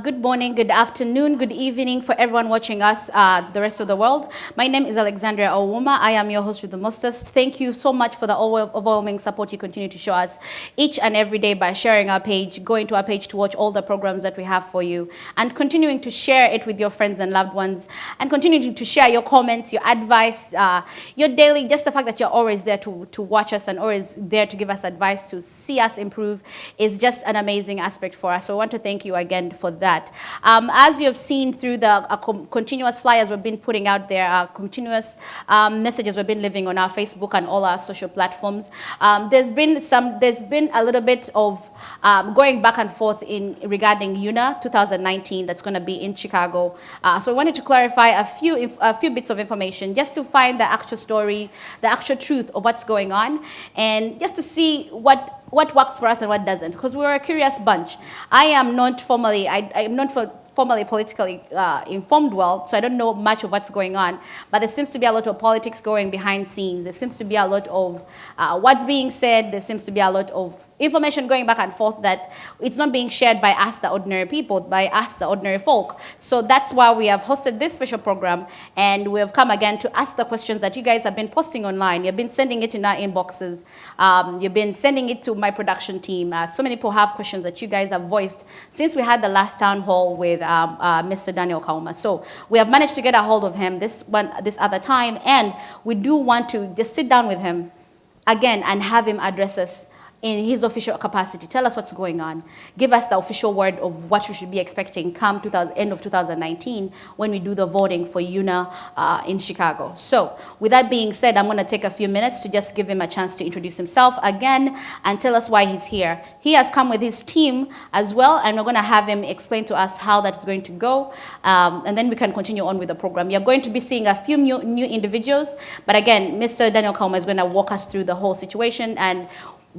Good morning, good afternoon, good evening for everyone watching us the rest of the world. My name is Alexandria Owuma. I am your host with the mostest. Thank you so much for the overwhelming support you continue to show us each and every day by sharing our page, going to our page to watch all the programs that we have for you, and continuing to share it with your friends and loved ones, and continuing to share your comments, your advice, your daily, just the fact that you're always there to watch us and always there to give us advice, to see us improve is just an amazing aspect for us. So I want to thank you again for that. As you have seen through the continuous flyers we've been putting out there, continuous messages we've been leaving on our Facebook and all our social platforms, there's been a little bit of going back and forth regarding UNAA 2019 that's going to be in Chicago. So I wanted to clarify a few bits of information just to find the actual story, the actual truth of what's going on, and just to see what works for us and what doesn't, because we're a curious bunch. I am not formally politically informed well, so I don't know much of what's going on, but there seems to be a lot of politics going behind scenes. There seems to be a lot of what's being said. There seems to be a lot of information going back and forth that it's not being shared by us, the ordinary people, by us, the ordinary folk. So that's why we have hosted this special program, and we have come again to ask the questions that you guys have been posting online. You've been sending it in our inboxes. You've been sending it to my production team. So many people have questions that you guys have voiced since we had the last town hall with Mr. Daniel Kauma. So we have managed to get a hold of him this other time, and we do want to just sit down with him again and have him address us in his official capacity. Tell us what's going on. Give us the official word of what we should be expecting come end of 2019 when we do the voting for UNAA in Chicago. So with that being said, I'm going to take a few minutes to just give him a chance to introduce himself again and tell us why he's here. He has come with his team as well, and we're going to have him explain to us how that's going to go, and then we can continue on with the program. You're going to be seeing a few new individuals, but again, Mr. Daniel Kauma is going to walk us through the whole situation, and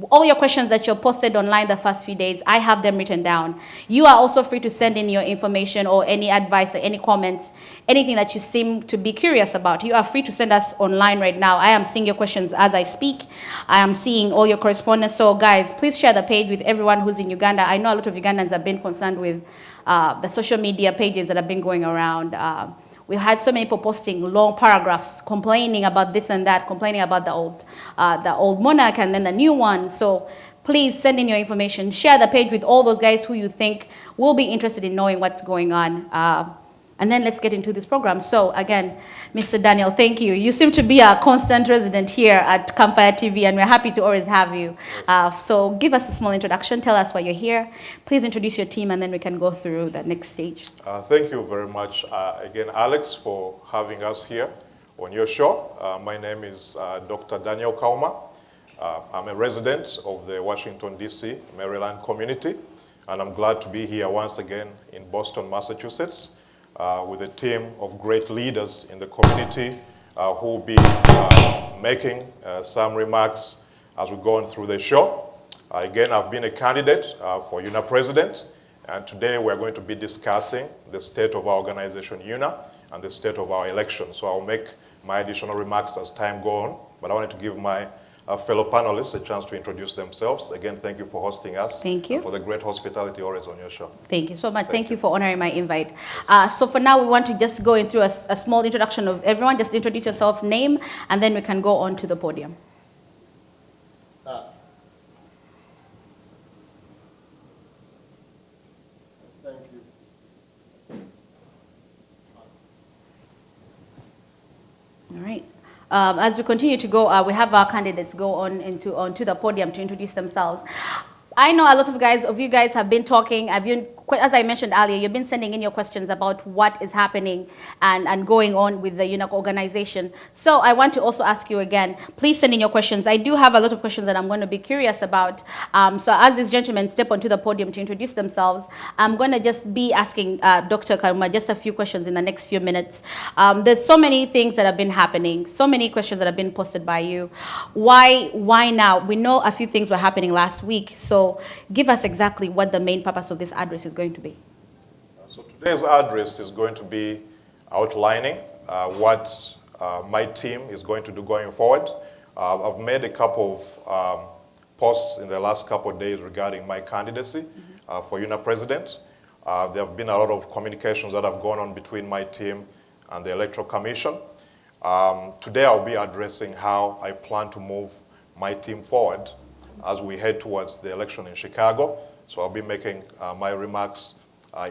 all your questions that you posted online the first few days, I have them written down. You are also free to send in your information or any advice or any comments, anything that you seem to be curious about. You are free to send us online right now. I am seeing your questions as I speak. I am seeing all your correspondence. So guys, please share the page with everyone who's in Uganda. I know a lot of Ugandans have been concerned with the social media pages that have been going around. We've had so many people posting long paragraphs complaining about this and that, complaining about the old monarch and then the new one. So please send in your information. Share the page with all those guys who you think will be interested in knowing what's going on. And then let's get into this program. So again, Mr. Daniel, thank you. You seem to be a constant resident here at Campfire TV, and we're happy to always have you. Yes. So give us a small introduction. Tell us why you're here. Please introduce your team, and then we can go through the next stage. Thank you very much, again, Alex, for having us here on your show. My name is Dr. Daniel Kauma. I'm a resident of the Washington, D.C., Maryland community, and I'm glad to be here once again in Boston, Massachusetts, with a team of great leaders in the community who will be making some remarks as we go on through the show. Again, I've been a candidate for UNAA President, and today we're going to be discussing the state of our organization UNAA and the state of our election. So I'll make my additional remarks as time goes on, but I wanted to give my fellow panelists a chance to introduce themselves. Again, thank you for hosting us. Thank you. And for the great hospitality always on your show. Thank you so much. Thank you for honoring my invite. So for now, we want to just go through a small introduction of everyone. Just introduce yourself, name, and then we can go on to the podium. Thank you. All right. As we continue to go, we have our candidates go onto the podium to introduce themselves. I know a lot of you guys have been talking. As I mentioned earlier, you've been sending in your questions about what is happening and going on with the UNAA organization. So I want to also ask you again, please send in your questions. I do have a lot of questions that I'm going to be curious about. So as these gentlemen step onto the podium to introduce themselves, I'm going to just be asking Dr. Kauma just a few questions in the next few minutes. There's so many things that have been happening, so many questions that have been posted by you. Why now? We know a few things were happening last week. So give us exactly what the main purpose of this address is going to be. So today's address is going to be outlining what my team is going to do going forward. I've made a couple of posts in the last couple of days regarding my candidacy for UNAA President. There have been a lot of communications that have gone on between my team and the Electoral Commission. Today I'll be addressing how I plan to move my team forward as we head towards the election in Chicago. So I'll be making my remarks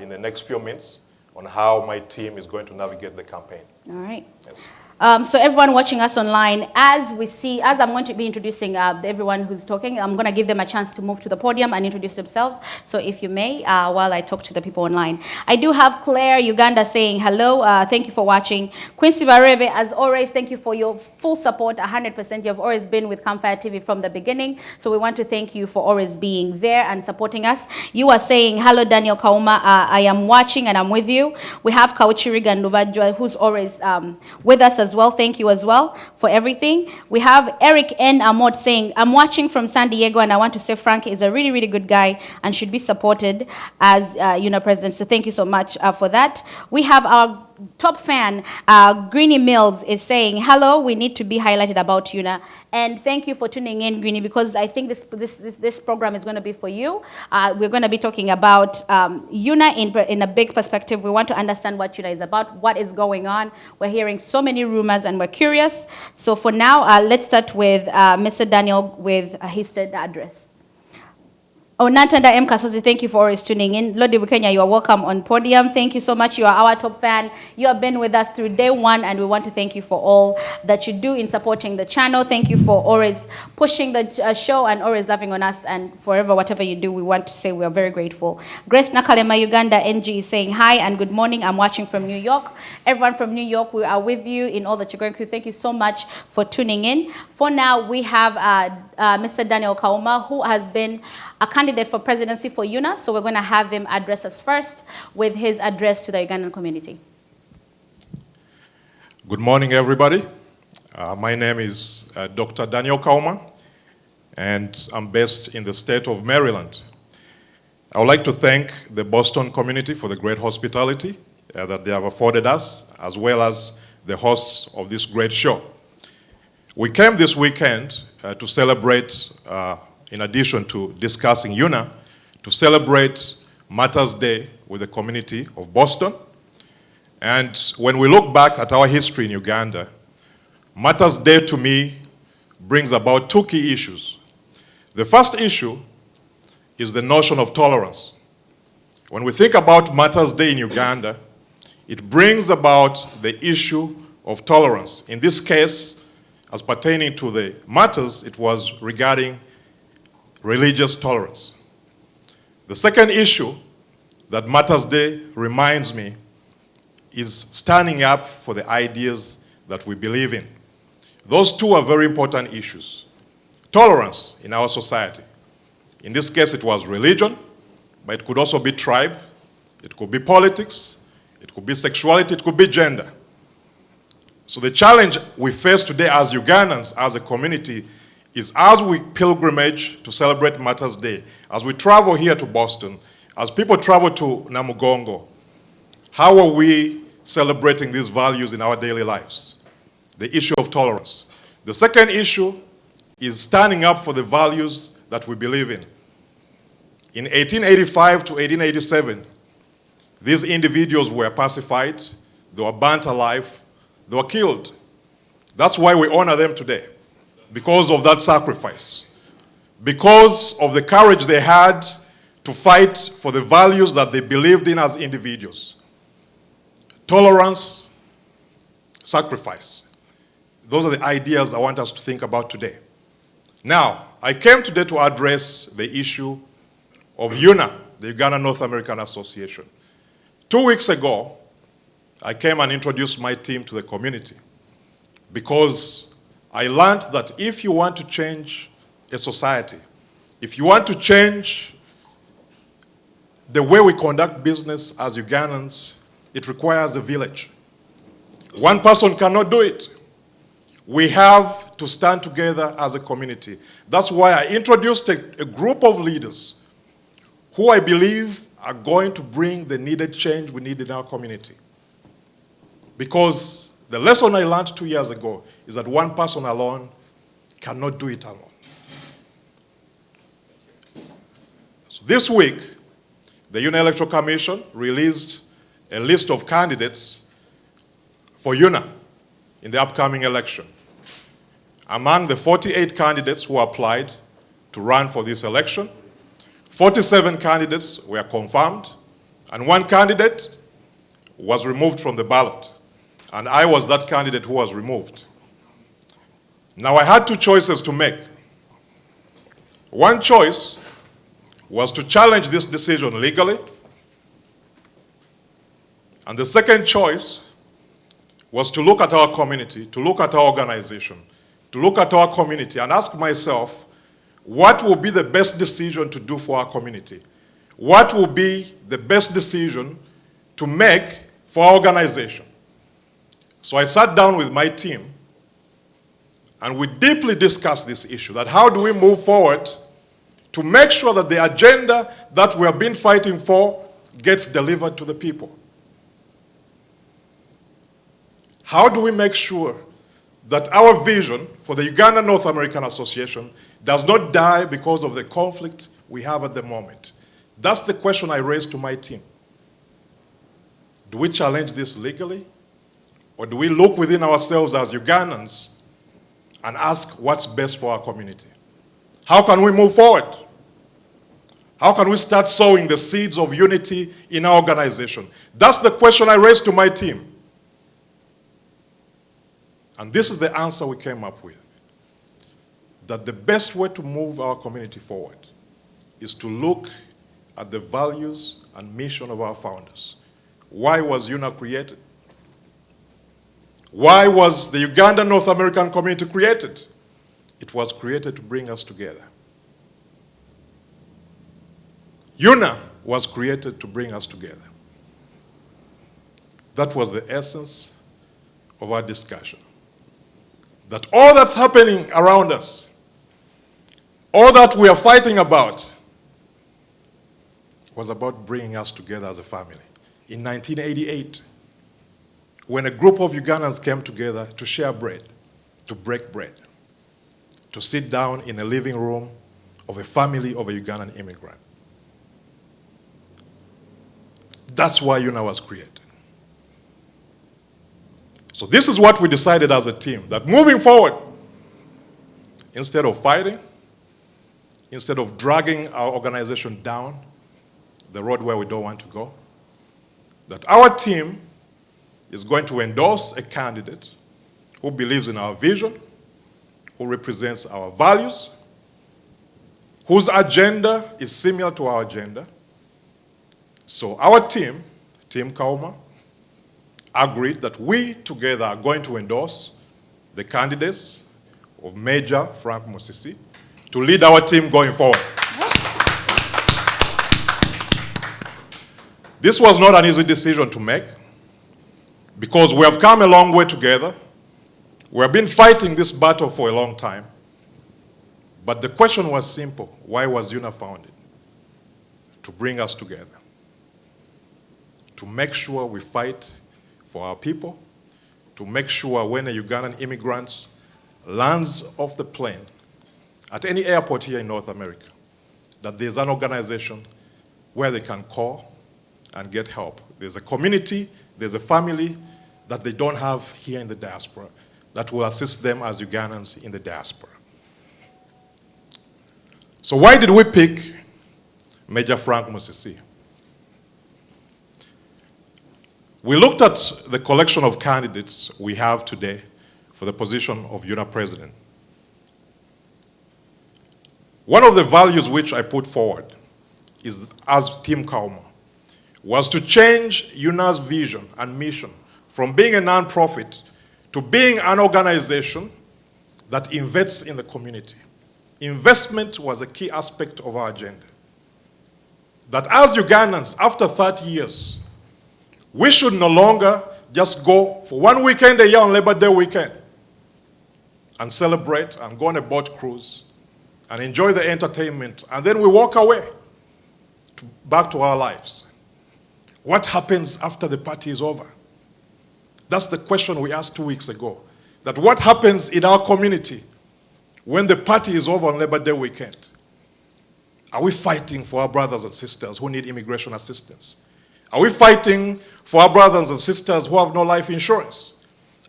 in the next few minutes on how my team is going to navigate the campaign. All right. Yes. So everyone watching us online, as I'm going to be introducing everyone who's talking, I'm going to give them a chance to move to the podium and introduce themselves. So if you may, while I talk to the people online. I do have Claire, Uganda, saying hello. Thank you for watching. Quincy Barebe, as always, thank you for your full support, 100%. You've always been with Campfire TV from the beginning. So we want to thank you for always being there and supporting us. You are saying, hello, Daniel Kauma. I am watching and I'm with you. We have Kauchiri Gandubajwa, who's always with us as well. Thank you as well for everything. We have Eric N. Amot saying, I'm watching from San Diego and I want to say Frank is a really, really good guy and should be supported as UNAA President. So thank you so much for that. We have our top fan, Greenie Mills, is saying, hello, we need to be highlighted about UNAA. And thank you for tuning in, Greenie, because I think this program is going to be for you. We're going to be talking about UNAA in a big perspective. We want to understand what UNAA is about, what is going on. We're hearing so many rumors and we're curious. So for now, let's start with Mr. Daniel with his state address. Oh, Natanda M. Kasozi, thank you for always tuning in. Lodi Bukenya, you are welcome on podium. Thank you so much. You are our top fan. You have been with us through day one, and we want to thank you for all that you do in supporting the channel. Thank you for always pushing the show and always loving on us, and forever, whatever you do, we want to say we are very grateful. Grace Nakalema, Uganda, NG, is saying hi and good morning. I'm watching from New York. Everyone from New York, we are with you in all that you're going through. Thank you so much for tuning in. For now, we have Mr. Daniel Kauma, who has been a candidate for presidency for UNAA, so we're going to have him address us first with his address to the Ugandan community. Good morning, everybody. My name is Dr. Daniel Kauma, and I'm based in the state of Maryland. I would like to thank the Boston community for the great hospitality that they have afforded us, as well as the hosts of this great show. We came this weekend to celebrate in addition to discussing UNAA, to celebrate Matters Day with the community of Boston. And when we look back at our history in Uganda, Matters Day to me brings about two key issues. The first issue is the notion of tolerance. When we think about Matters Day in Uganda, it brings about the issue of tolerance. In this case, as pertaining to the matters, it was regarding religious tolerance. The second issue that Matters Day reminds me is standing up for the ideas that we believe in. Those two are very important issues. Tolerance in our society. In this case, it was religion, but it could also be tribe, it could be politics, it could be sexuality, it could be gender. So the challenge we face today as Ugandans, as a community, is as we pilgrimage to celebrate Matters Day, as we travel here to Boston, as people travel to Namugongo, how are we celebrating these values in our daily lives? The issue of tolerance. The second issue is standing up for the values that we believe in. In 1885 to 1887, these individuals were pacified, they were burnt alive, they were killed. That's why we honor them today. Because of that sacrifice, because of the courage they had to fight for the values that they believed in as individuals. Tolerance, sacrifice. Those are the ideas I want us to think about today. Now, I came today to address the issue of UNAA, the Uganda North American Association. 2 weeks ago, I came and introduced my team to the community because I learned that if you want to change a society, if you want to change the way we conduct business as Ugandans, it requires a village. One person cannot do it. We have to stand together as a community. That's why I introduced a group of leaders who I believe are going to bring the needed change we need in our community. Because the lesson I learned 2 years ago is that one person alone cannot do it alone. So this week, the UNAA Electoral Commission released a list of candidates for UNAA in the upcoming election. Among the 48 candidates who applied to run for this election, 47 candidates were confirmed, and one candidate was removed from the ballot. And I was that candidate who was removed. Now I had two choices to make. One choice was to challenge this decision legally, and the second choice was to look at our community, to look at our organization, to look at our community and ask myself, what will be the best decision to do for our community? What will be the best decision to make for our organization? So I sat down with my team and we deeply discussed this issue, that how do we move forward to make sure that the agenda that we have been fighting for gets delivered to the people? How do we make sure that our vision for the Uganda North American Association does not die because of the conflict we have at the moment? That's the question I raised to my team. Do we challenge this legally? Or do we look within ourselves as Ugandans and ask what's best for our community? How can we move forward? How can we start sowing the seeds of unity in our organization? That's the question I raised to my team. And this is the answer we came up with. That the best way to move our community forward is to look at the values and mission of our founders. Why was UNAA created? Why was the Uganda North American community created? It was created to bring us together. UNAA was created to bring us together. That was the essence of our discussion. That all that's happening around us, all that we are fighting about, was about bringing us together as a family. In 1988, when a group of Ugandans came together to share bread, to break bread, to sit down in a living room of a family of a Ugandan immigrant. That's why UNAA was created. So this is what we decided as a team, that moving forward, instead of fighting, instead of dragging our organization down the road where we don't want to go, that our team is going to endorse a candidate who believes in our vision, who represents our values, whose agenda is similar to our agenda. So our team, Team Kauma, agreed that we together are going to endorse the candidates of Major Frank Musisi to lead our team going forward. This was not an easy decision to make because we have come a long way together. We have been fighting this battle for a long time. But the question was simple. Why was UNAA founded? To bring us together. To make sure we fight for our people, to make sure when a Ugandan immigrant lands off the plane at any airport here in North America, that there's an organization where they can call and get help. There's a community, there's a family that they don't have here in the diaspora that will assist them as Ugandans in the diaspora. So why did we pick Major Frank Musisi? We looked at the collection of candidates we have today for the position of UNAA President. One of the values which I put forward is, as Team Kauma, was to change UNAA's vision and mission from being a non-profit to being an organization that invests in the community. Investment was a key aspect of our agenda. That as Ugandans, after 30 years, we should no longer just go for one weekend a year on Labor Day weekend and celebrate and go on a boat cruise and enjoy the entertainment, and then we walk away back to our lives. What happens after the party is over? That's the question we asked 2 weeks ago. That what happens in our community when the party is over on Labor Day weekend? Are we fighting for our brothers and sisters who need immigration assistance? Are we fighting for our brothers and sisters who have no life insurance?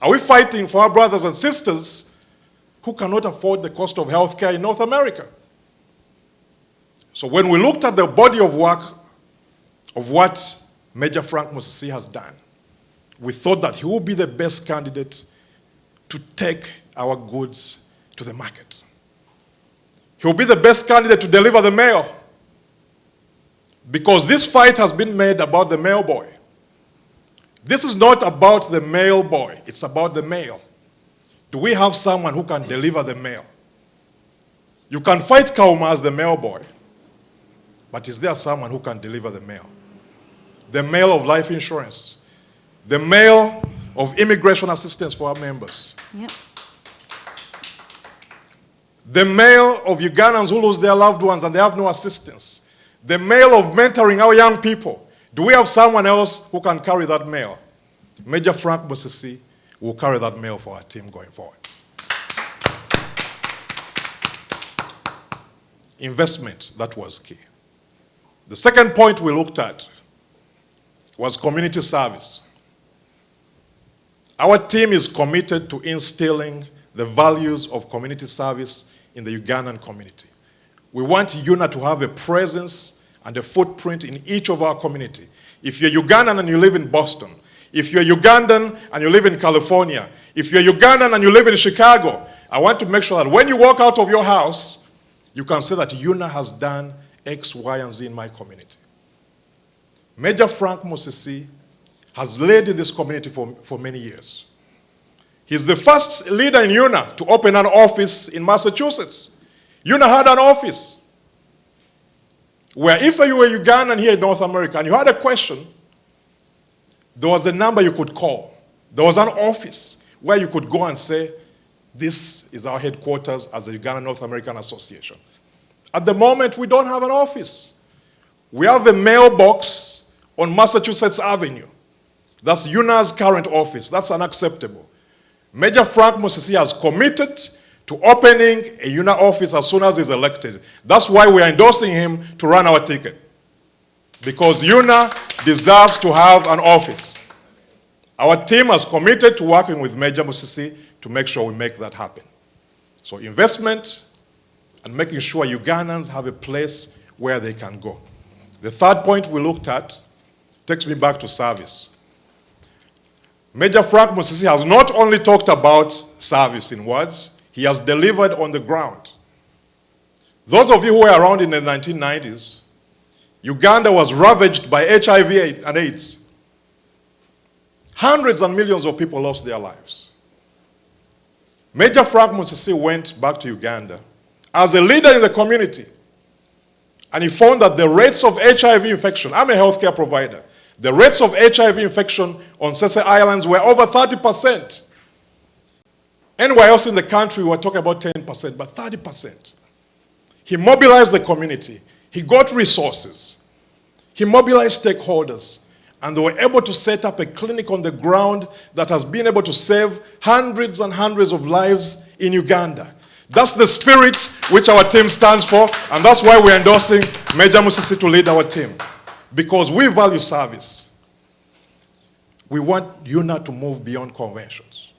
Are we fighting for our brothers and sisters who cannot afford the cost of health care in North America? So when we looked at the body of work of what Major Frank Musisi has done, we thought that he would be the best candidate to take our goods to the market. He will be the best candidate to deliver the mail, because this fight has been made about the mail boy. This is not about the mail boy, it's about the mail. Do we have someone who can deliver the mail? You can fight Kauma as the mail boy, but is there someone who can deliver the mail? The mail of life insurance, the mail of immigration assistance for our members. Yep. The mail of Ugandans who lose their loved ones and they have no assistance. The mail of mentoring our young people. Do we have someone else who can carry that mail? Major Frank Musisi will carry that mail for our team going forward. Investment, that was key. The second point we looked at was community service. Our team is committed to instilling the values of community service in the Ugandan community. We want UNAA to have a presence and a footprint in each of our community. If you're Ugandan and you live in Boston, if you're Ugandan and you live in California, if you're Ugandan and you live in Chicago, I want to make sure that when you walk out of your house, you can say that UNAA has done X, Y, and Z in my community. Major Frank Musisi has led in this community for many years. He's the first leader in UNAA to open an office in Massachusetts. UNAA had an office where if you were Ugandan here in North America and you had a question, there was a number you could call. There was an office where you could go and say, this is our headquarters as the Ugandan North American Association. At the moment, we don't have an office. We have a mailbox on Massachusetts Avenue. That's UNAA's current office. That's unacceptable. Major Frank Musisi has committed to opening a UNAA office as soon as he's elected. That's why we are endorsing him to run our ticket. Because UNAA deserves to have an office. Our team has committed to working with Major Musisi to make sure we make that happen. So investment and making sure Ugandans have a place where they can go. The third point we looked at takes me back to service. Major Frank Musisi has not only talked about service in words, he has delivered on the ground. Those of you who were around in the 1990s, Uganda was ravaged by HIV and AIDS. Hundreds and millions of people lost their lives. Major Frank Musisi went back to Uganda as a leader in the community, and he found that the rates of HIV infection, I'm a healthcare provider, the rates of HIV infection on Sese Islands were over 30%. Anywhere else in the country, we were talking about 10%, but 30%. He mobilized the community. He got resources. He mobilized stakeholders. And they were able to set up a clinic on the ground that has been able to save hundreds and hundreds of lives in Uganda. That's the spirit which our team stands for, and that's why we're endorsing Major Musisi to lead our team. Because we value service. We want UNAA to move beyond conventions.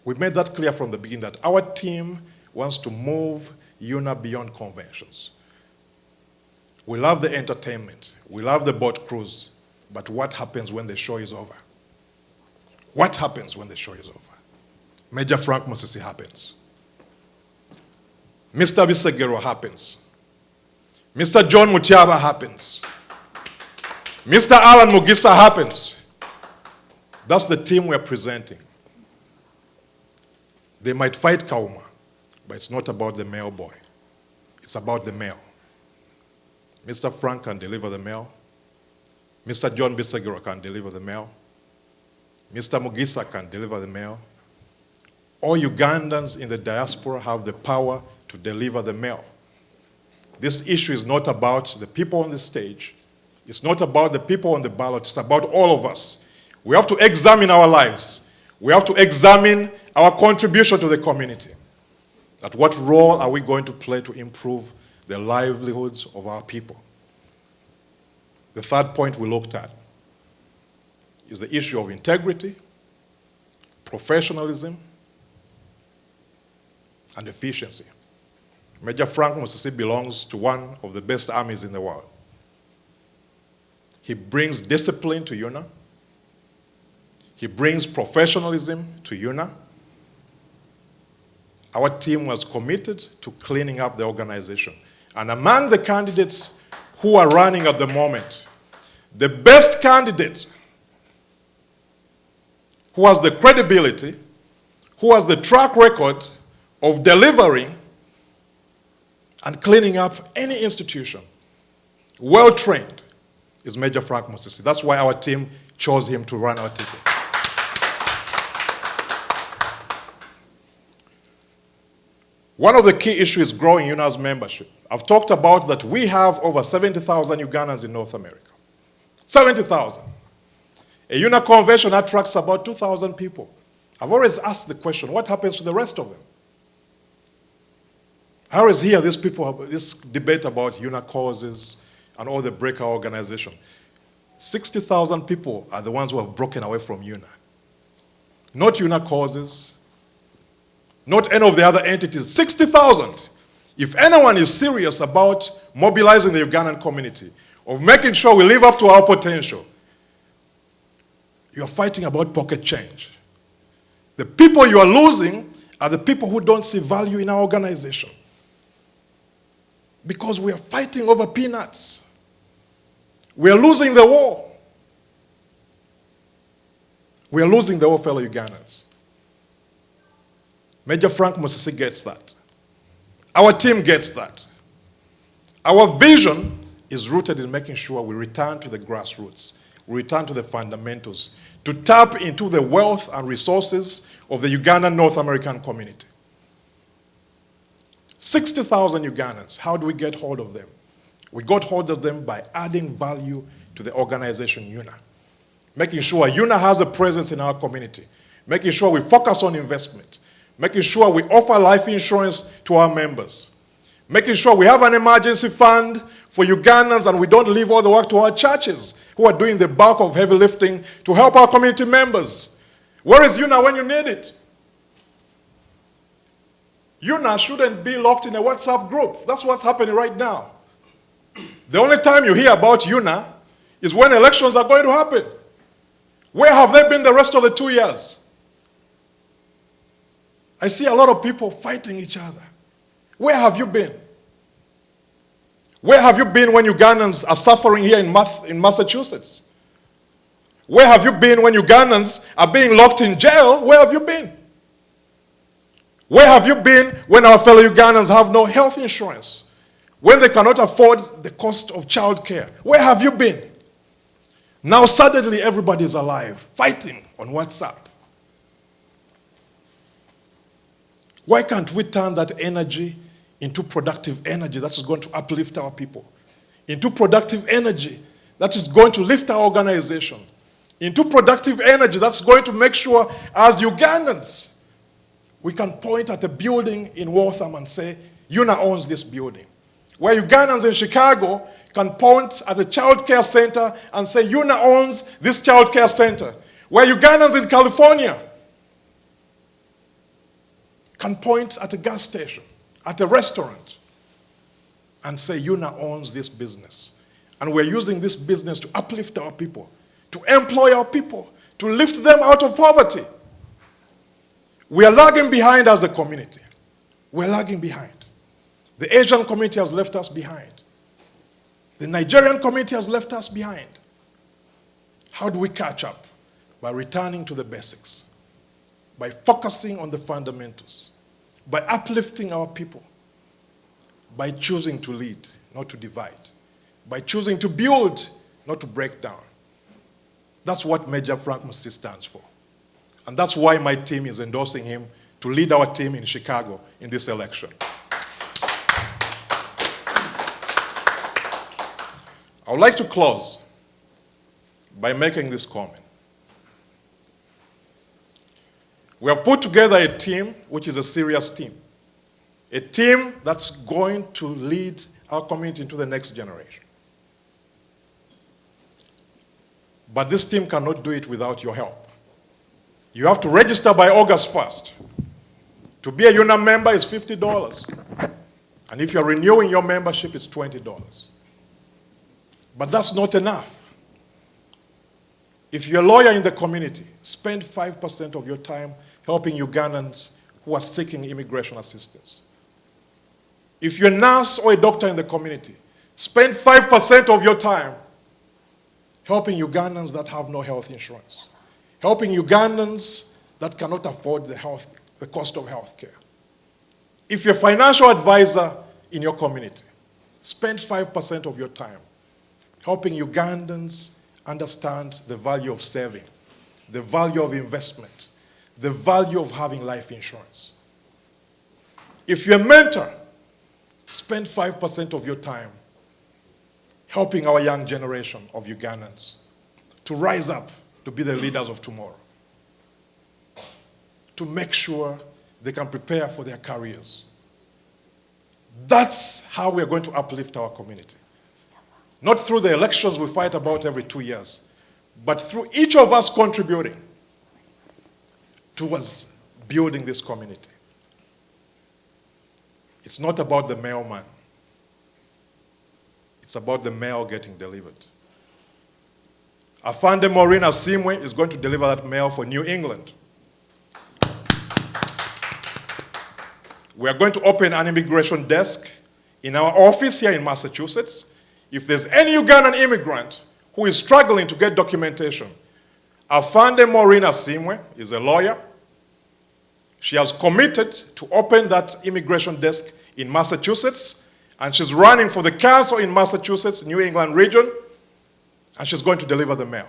We made that clear from the beginning that our team wants to move UNAA beyond conventions. We love the entertainment. We love the boat cruise. But what happens when the show is over? What happens when the show is over? Major Frank Musisi happens. Mr. Bisegero happens. Mr. John Mutiaba happens. Mr. Alan Mugisa happens. That's the team we're presenting. They might fight Kauma, but it's not about the mail boy. It's about the mail. Mr. Frank can deliver the mail. Mr. John Bisegero can deliver the mail. Mr. Mugisa can deliver the mail. All Ugandans in the diaspora have the power to deliver the mail. This issue is not about the people on the stage. It's not about the people on the ballot. It's about all of us. We have to examine our lives. We have to examine our contribution to the community. That what role are we going to play to improve the livelihoods of our people? The third point we looked at is the issue of integrity, professionalism, and efficiency. Major Frank Musisi belongs to one of the best armies in the world. He brings discipline to UNA. He brings professionalism to UNA. Our team was committed to cleaning up the organization. And among the candidates who are running at the moment, the best candidate who has the credibility, who has the track record of delivering and cleaning up any institution, well-trained, is Major Frank Musisi. That's why our team chose him to run our ticket. One of the key issues is growing UNA's membership. I've talked about that we have over 70,000 Ugandans in North America. 70,000. A UNA convention attracts about 2,000 people. I've always asked the question, what happens to the rest of them? I always hear this debate about UNA causes and all the breakout organizations. 60,000 people are the ones who have broken away from UNA. Not UNA causes, not any of the other entities. 60,000. If anyone is serious about mobilizing the Ugandan community, of making sure we live up to our potential, you're fighting about pocket change. The people you are losing are the people who don't see value in our organization. Because we are fighting over peanuts. We are losing the war. We are losing the war, fellow Ugandans. Major Frank Musisi gets that. Our team gets that. Our vision is rooted in making sure we return to the grassroots, we return to the fundamentals, to tap into the wealth and resources of the Ugandan North American community. 60,000 Ugandans, how do we get hold of them? We got hold of them by adding value to the organization UNA. Making sure UNA has a presence in our community. Making sure we focus on investment. Making sure we offer life insurance to our members. Making sure we have an emergency fund for Ugandans and we don't leave all the work to our churches who are doing the bulk of heavy lifting to help our community members. Where is UNA when you need it? UNA shouldn't be locked in a WhatsApp group. That's what's happening right now. The only time you hear about UNA is when elections are going to happen. Where have they been the rest of the 2 years? I see a lot of people fighting each other. Where have you been? Where have you been when Ugandans are suffering here in Massachusetts? Where have you been when Ugandans are being locked in jail? Where have you been? Where have you been when our fellow Ugandans have no health insurance? When they cannot afford the cost of childcare? Where have you been? Now suddenly everybody is alive, fighting on WhatsApp. Why can't we turn that energy into productive energy that's going to uplift our people? Into productive energy that is going to lift our organization? Into productive energy that's going to make sure as Ugandans, we can point at a building in Waltham and say, UNA owns this building. Where Ugandans in Chicago can point at the child care center and say, UNA owns this child care center. Where Ugandans in California can point at a gas station, at a restaurant, and say, UNA owns this business. And we're using this business to uplift our people, to employ our people, to lift them out of poverty. We are lagging behind as a community. We're lagging behind. The Asian community has left us behind. The Nigerian community has left us behind. How do we catch up? By returning to the basics, by focusing on the fundamentals, by uplifting our people, by choosing to lead, not to divide, by choosing to build, not to break down. That's what Major Frank Musisi stands for. And that's why my team is endorsing him to lead our team in Chicago in this election. I would like to close by making this comment. We have put together a team which is a serious team. A team that's going to lead our community into the next generation. But this team cannot do it without your help. You have to register by August 1st. To be a UNAA member is $50. And if you're renewing your membership, it's $20. But that's not enough. If you're a lawyer in the community, spend 5% of your time helping Ugandans who are seeking immigration assistance. If you're a nurse or a doctor in the community, spend 5% of your time helping Ugandans that have no health insurance, helping Ugandans that cannot afford the cost of health care. If you're a financial advisor in your community, spend 5% of your time helping Ugandans understand the value of saving, the value of investment, the value of having life insurance. If you're a mentor, spend 5% of your time helping our young generation of Ugandans to rise up to be the leaders of tomorrow, to make sure they can prepare for their careers. That's how we're going to uplift our community. Not through the elections we fight about every 2 years, but through each of us contributing towards building this community. It's not about the mailman. It's about the mail getting delivered. Afande Maureen Asimwe is going to deliver that mail for New England. We are going to open an immigration desk in our office here in Massachusetts. If there's any Ugandan immigrant who is struggling to get documentation, Afande Maureen Asimwe is a lawyer. She has committed to open that immigration desk in Massachusetts, and she's running for the council in Massachusetts, New England region, and she's going to deliver the mail.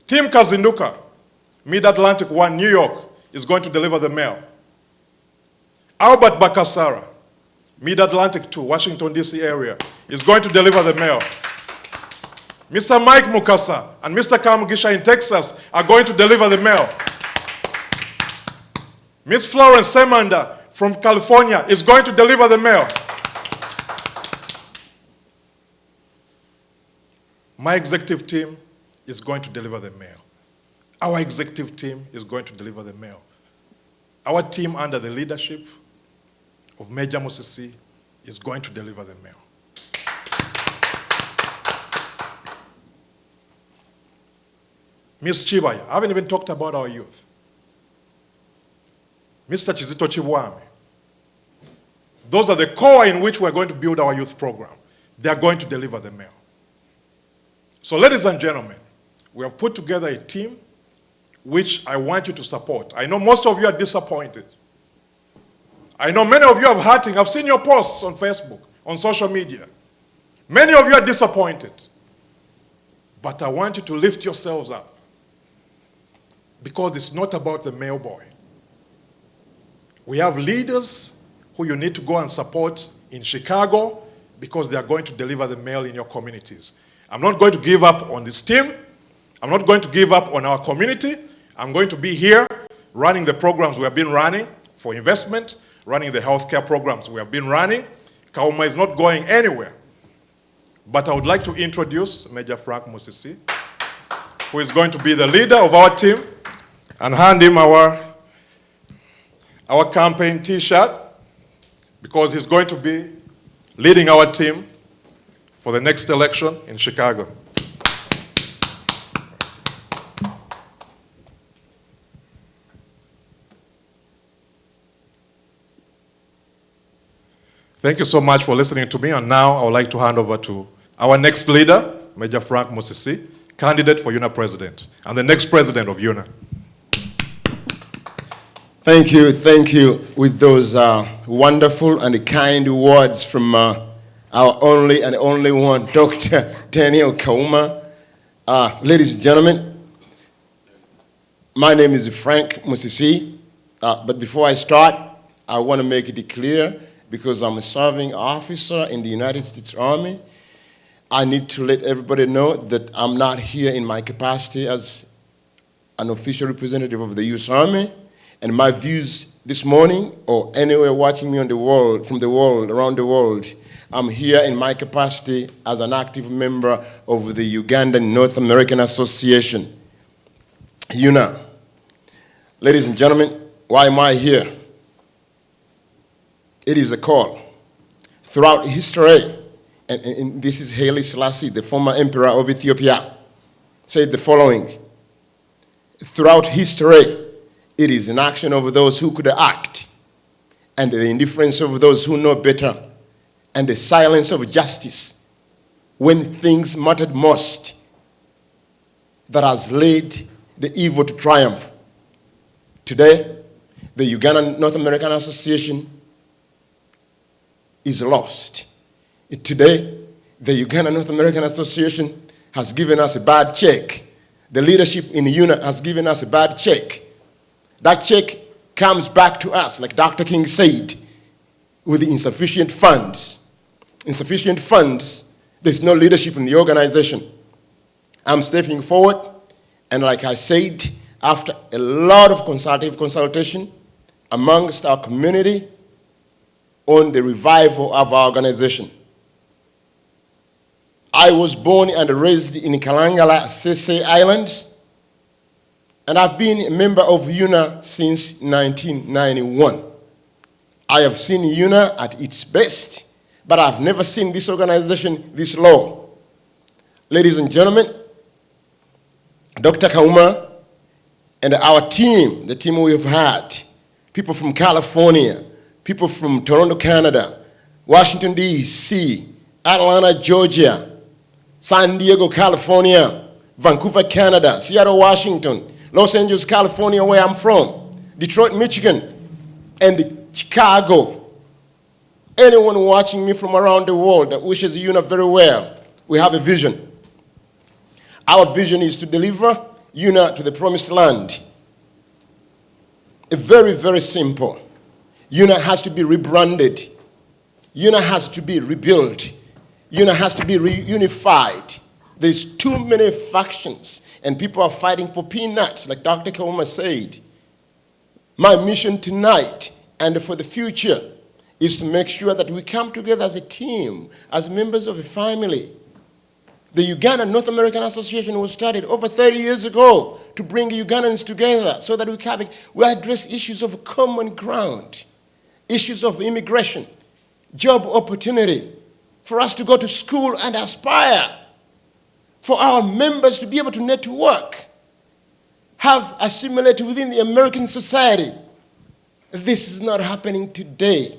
Tim Kazinduka, Mid-Atlantic 1, New York, is going to deliver the mail. Albert Bakasara, Mid-Atlantic 2, Washington, D.C. area, is going to deliver the mail. Mr. Mike Mukasa and Mr. Kamugisha in Texas are going to deliver the mail. Ms. Florence Semanda from California is going to deliver the mail. My executive team is going to deliver the mail. Our executive team is going to deliver the mail. Our team under the leadership of Major Musisi is going to deliver the mail. Ms. Chibaya, I haven't even talked about our youth. Mr. Chizito Chibwami. Those are the core in which we're going to build our youth program. They are going to deliver the mail. So ladies and gentlemen, we have put together a team which I want you to support. I know most of you are disappointed. I know many of you are hurting. I've seen your posts on Facebook, on social media. Many of you are disappointed. But I want you to lift yourselves up, because it's not about the mail boy. We have leaders who you need to go and support in Chicago because they are going to deliver the mail in your communities. I'm not going to give up on this team. I'm not going to give up on our community. I'm going to be here running the programs we have been running for investment, running the healthcare programs we have been running. Kauma is not going anywhere. But I would like to introduce Major Frank Musisi, who is going to be the leader of our team, and hand him our campaign T-shirt, because he's going to be leading our team for the next election in Chicago. Thank you so much for listening to me. And now I would like to hand over to our next leader, Major Frank Musisi, candidate for UNAA President, and the next president of UNAA. Thank you, with those wonderful and kind words from our only and only one, Dr. Daniel Kauma. Ladies and gentlemen, my name is Frank Musisi, but before I start, I want to make it clear, because I'm a serving officer in the United States Army, I need to let everybody know that I'm not here in my capacity as an official representative of the U.S. Army, and my views this morning, or anywhere watching me on the world, from the world, around the world, I'm here in my capacity as an active member of the Ugandan North American Association, UNAA. Ladies and gentlemen, why am I here? It is a call. Throughout history, and this is Haile Selassie, the former emperor of Ethiopia, said the following: throughout history, it is an action of those who could act, and the indifference of those who know better, and the silence of justice when things mattered most, that has led the evil to triumph. Today, the Ugandan North American Association is lost. Today, the Ugandan North American Association has given us a bad check. The leadership in UNAA has given us a bad check. That check comes back to us, like Dr. King said, with insufficient funds. Insufficient funds, there's no leadership in the organization. I'm stepping forward, and like I said, after a lot of consultation amongst our community on the revival of our organization. I was born and raised in Kalangala, Sese Islands, and I've been a member of UNAA since 1991. I have seen UNAA at its best, but I've never seen this organization this low. Ladies and gentlemen, Dr. Kauma and our team, the team we've had, people from California, people from Toronto, Canada, Washington, D.C., Atlanta, Georgia, San Diego, California, Vancouver, Canada, Seattle, Washington, Los Angeles, California, where I'm from, Detroit, Michigan, and Chicago. Anyone watching me from around the world that wishes UNAA very well, we have a vision. Our vision is to deliver UNAA to the promised land. Very, very simple. UNAA has to be rebranded. UNAA has to be rebuilt. UNAA has to be reunified. There's too many factions, and people are fighting for peanuts, like Dr. Kauma said. My mission tonight and for the future is to make sure that we come together as a team, as members of a family. The Ugandan North American Association was started over 30 years ago to bring Ugandans together so that we address issues of common ground, issues of immigration, job opportunity, for us to go to school and aspire, for our members to be able to network, have assimilated within the American society. This is not happening today.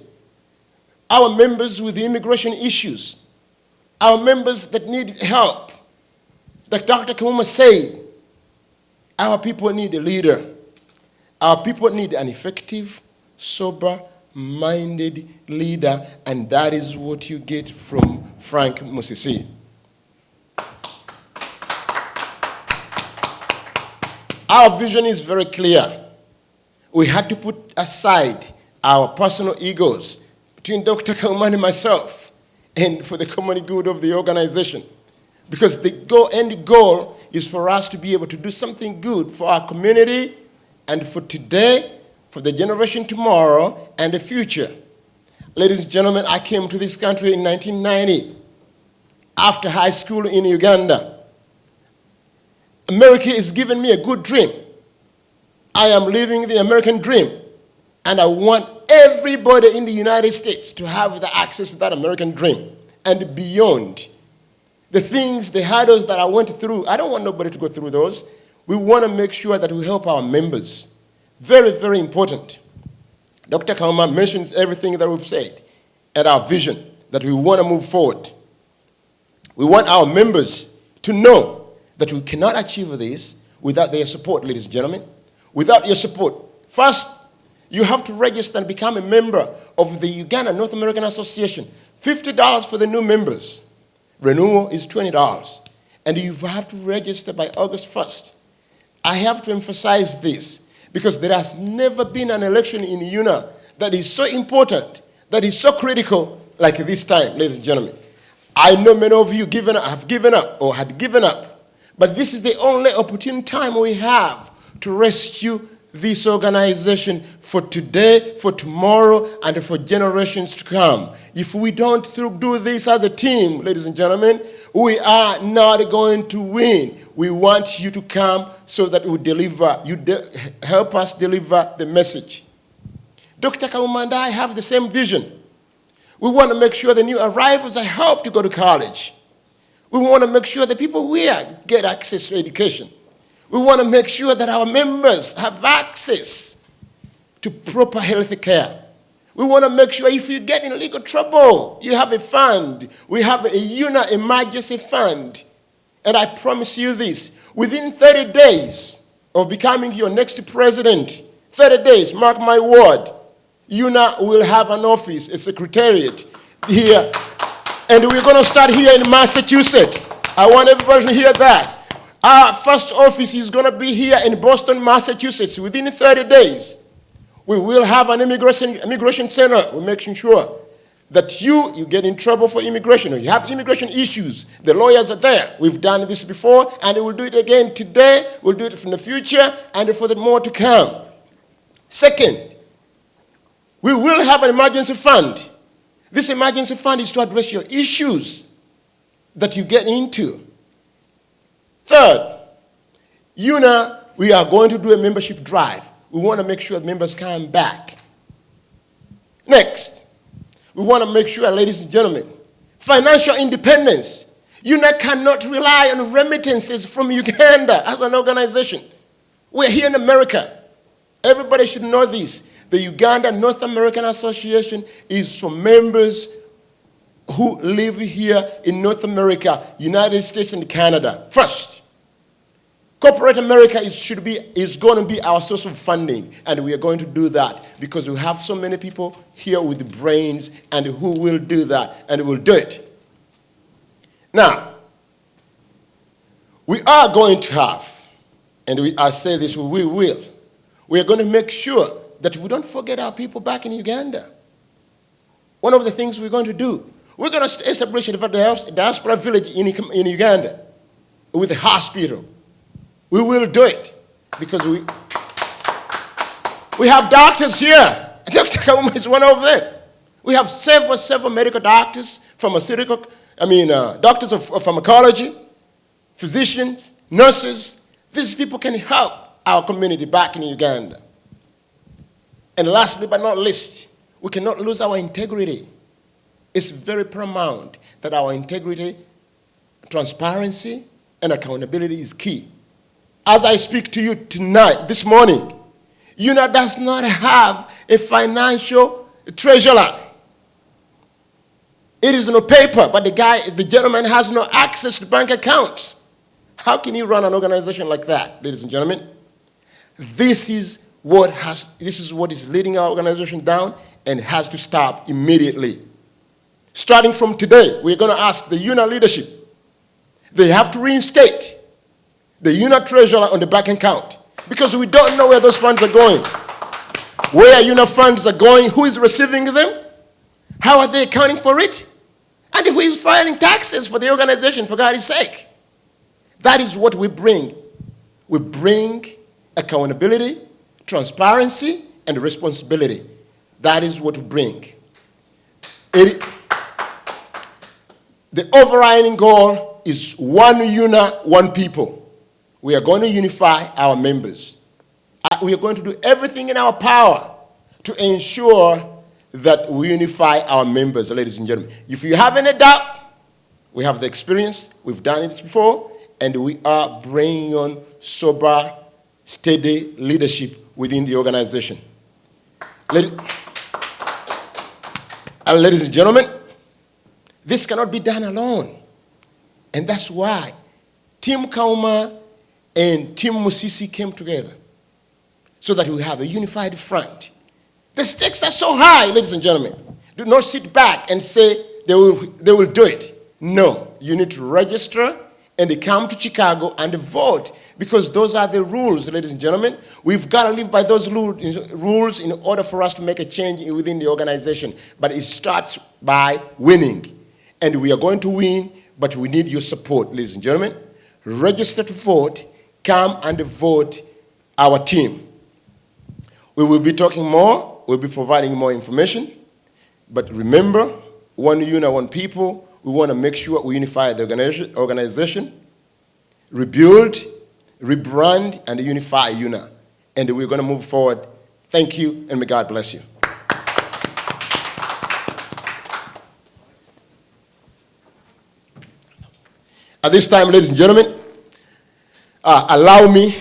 Our members with the immigration issues, our members that need help, like Dr. Kauma said, our people need a leader. Our people need an effective, sober-minded leader, and that is what you get from Frank Musisi. Our vision is very clear. We had to put aside our personal egos between Dr. Kauma and myself, and for the common good of the organization. Because the end goal is for us to be able to do something good for our community and for today, for the generation tomorrow, and the future. Ladies and gentlemen, I came to this country in 1990 after high school in Uganda. America is giving me a good dream. I am living the American dream, and I want everybody in the United States to have the access to that American dream and beyond. The things, the hurdles that I went through, I don't want nobody to go through those. We want to make sure that we help our members. Very, very important. Dr. Kauma mentions everything that we've said, and our vision that we want to move forward. We want our members to know that we cannot achieve this without their support, ladies and gentlemen. Without your support. First, you have to register and become a member of the Uganda North American Association. $50 for the new members. Renewal is $20. And you have to register by August 1st. I have to emphasize this because there has never been an election in UNAA that is so important, that is so critical like this time, ladies and gentlemen. I know many of you have given up or had given up, but this is the only opportune time we have to rescue this organization for today, for tomorrow, and for generations to come. If we don't do this as a team, ladies and gentlemen, we are not going to win. We want you to come so that we deliver. Help us deliver the message. Dr. Kauma and I have the same vision. We want to make sure the new arrivals are helped to go to college. We want to make sure the people here get access to education. We want to make sure that our members have access to proper health care. We want to make sure if you get in legal trouble, you have a fund. We have a UNAA emergency fund. And I promise you this, within 30 days of becoming your next president, 30 days, mark my word, UNAA will have an office, a secretariat here. And we're going to start here in Massachusetts. I want everybody to hear that. Our first office is going to be here in Boston, Massachusetts, within 30 days. We will have an immigration center. We're making sure that you get in trouble for immigration, or you have immigration issues. The lawyers are there. We've done this before, and we'll do it again today. We'll do it in the future, and for the more to come. Second, we will have an emergency fund. This emergency fund is to address your issues that you get into. Third, UNAA, we are going to do a membership drive. We want to make sure members come back. Next, we want to make sure, ladies and gentlemen, financial independence. UNAA cannot rely on remittances from Uganda as an organization. We're here in America. Everybody should know this. The Uganda North American Association is for members who live here in North America, United States, and Canada. First, corporate America is going to be our source of funding, and we are going to do that because we have so many people here with brains and who will do that, and will do it. Now, we are going to have, and I say this, we will, we are going to make sure that we don't forget our people back in Uganda. One of the things we're going to do, we're going to establish a diaspora village in Uganda with a hospital. We will do it because we have doctors here. Dr. Kauma is one of them. We have several medical doctors, doctors of pharmacology, physicians, nurses. These people can help our community back in Uganda. And lastly but not least, we cannot lose our integrity. It's very paramount that our integrity, transparency, and accountability is key. As I speak to you tonight, this morning, UNAA does not have a financial treasurer. It is no paper, but the gentleman has no access to bank accounts. How can you run an organization like that, ladies and gentlemen? This is what is leading our organization down and has to stop immediately. Starting from today, we're going to ask the UNAA leadership. They have to reinstate the UNAA treasurer on the bank account because we don't know where those funds are going. Where UNAA funds are going, who is receiving them, how are they accounting for it, and who is filing taxes for the organization, for God's sake. That is what we bring. We bring accountability, transparency, and responsibility. That is what we bring. The overriding goal is one UNAA, one people. We are going to unify our members. We are going to do everything in our power to ensure that we unify our members, ladies and gentlemen. If you have any doubt, we have the experience, we've done it before, and we are bringing on sober, steady leadership within the organization. And ladies and gentlemen, this cannot be done alone. And that's why Team Kauma and Team Musisi came together so that we have a unified front. The stakes are so high, ladies and gentlemen. Do not sit back and say they will do it. No, you need to register and come to Chicago and vote, because those are the rules, ladies and gentlemen. We've got to live by those rules in order for us to make a change within the organization. But it starts by winning. And we are going to win, but we need your support, ladies and gentlemen. Register to vote. Come and vote our team. We will be talking more. We'll be providing more information. But remember, one UNAA, one people. We want to make sure we unify the organization, rebuild, rebrand, and unify UNAA. And we're going to move forward. Thank you, and may God bless you. At this time, ladies and gentlemen, allow me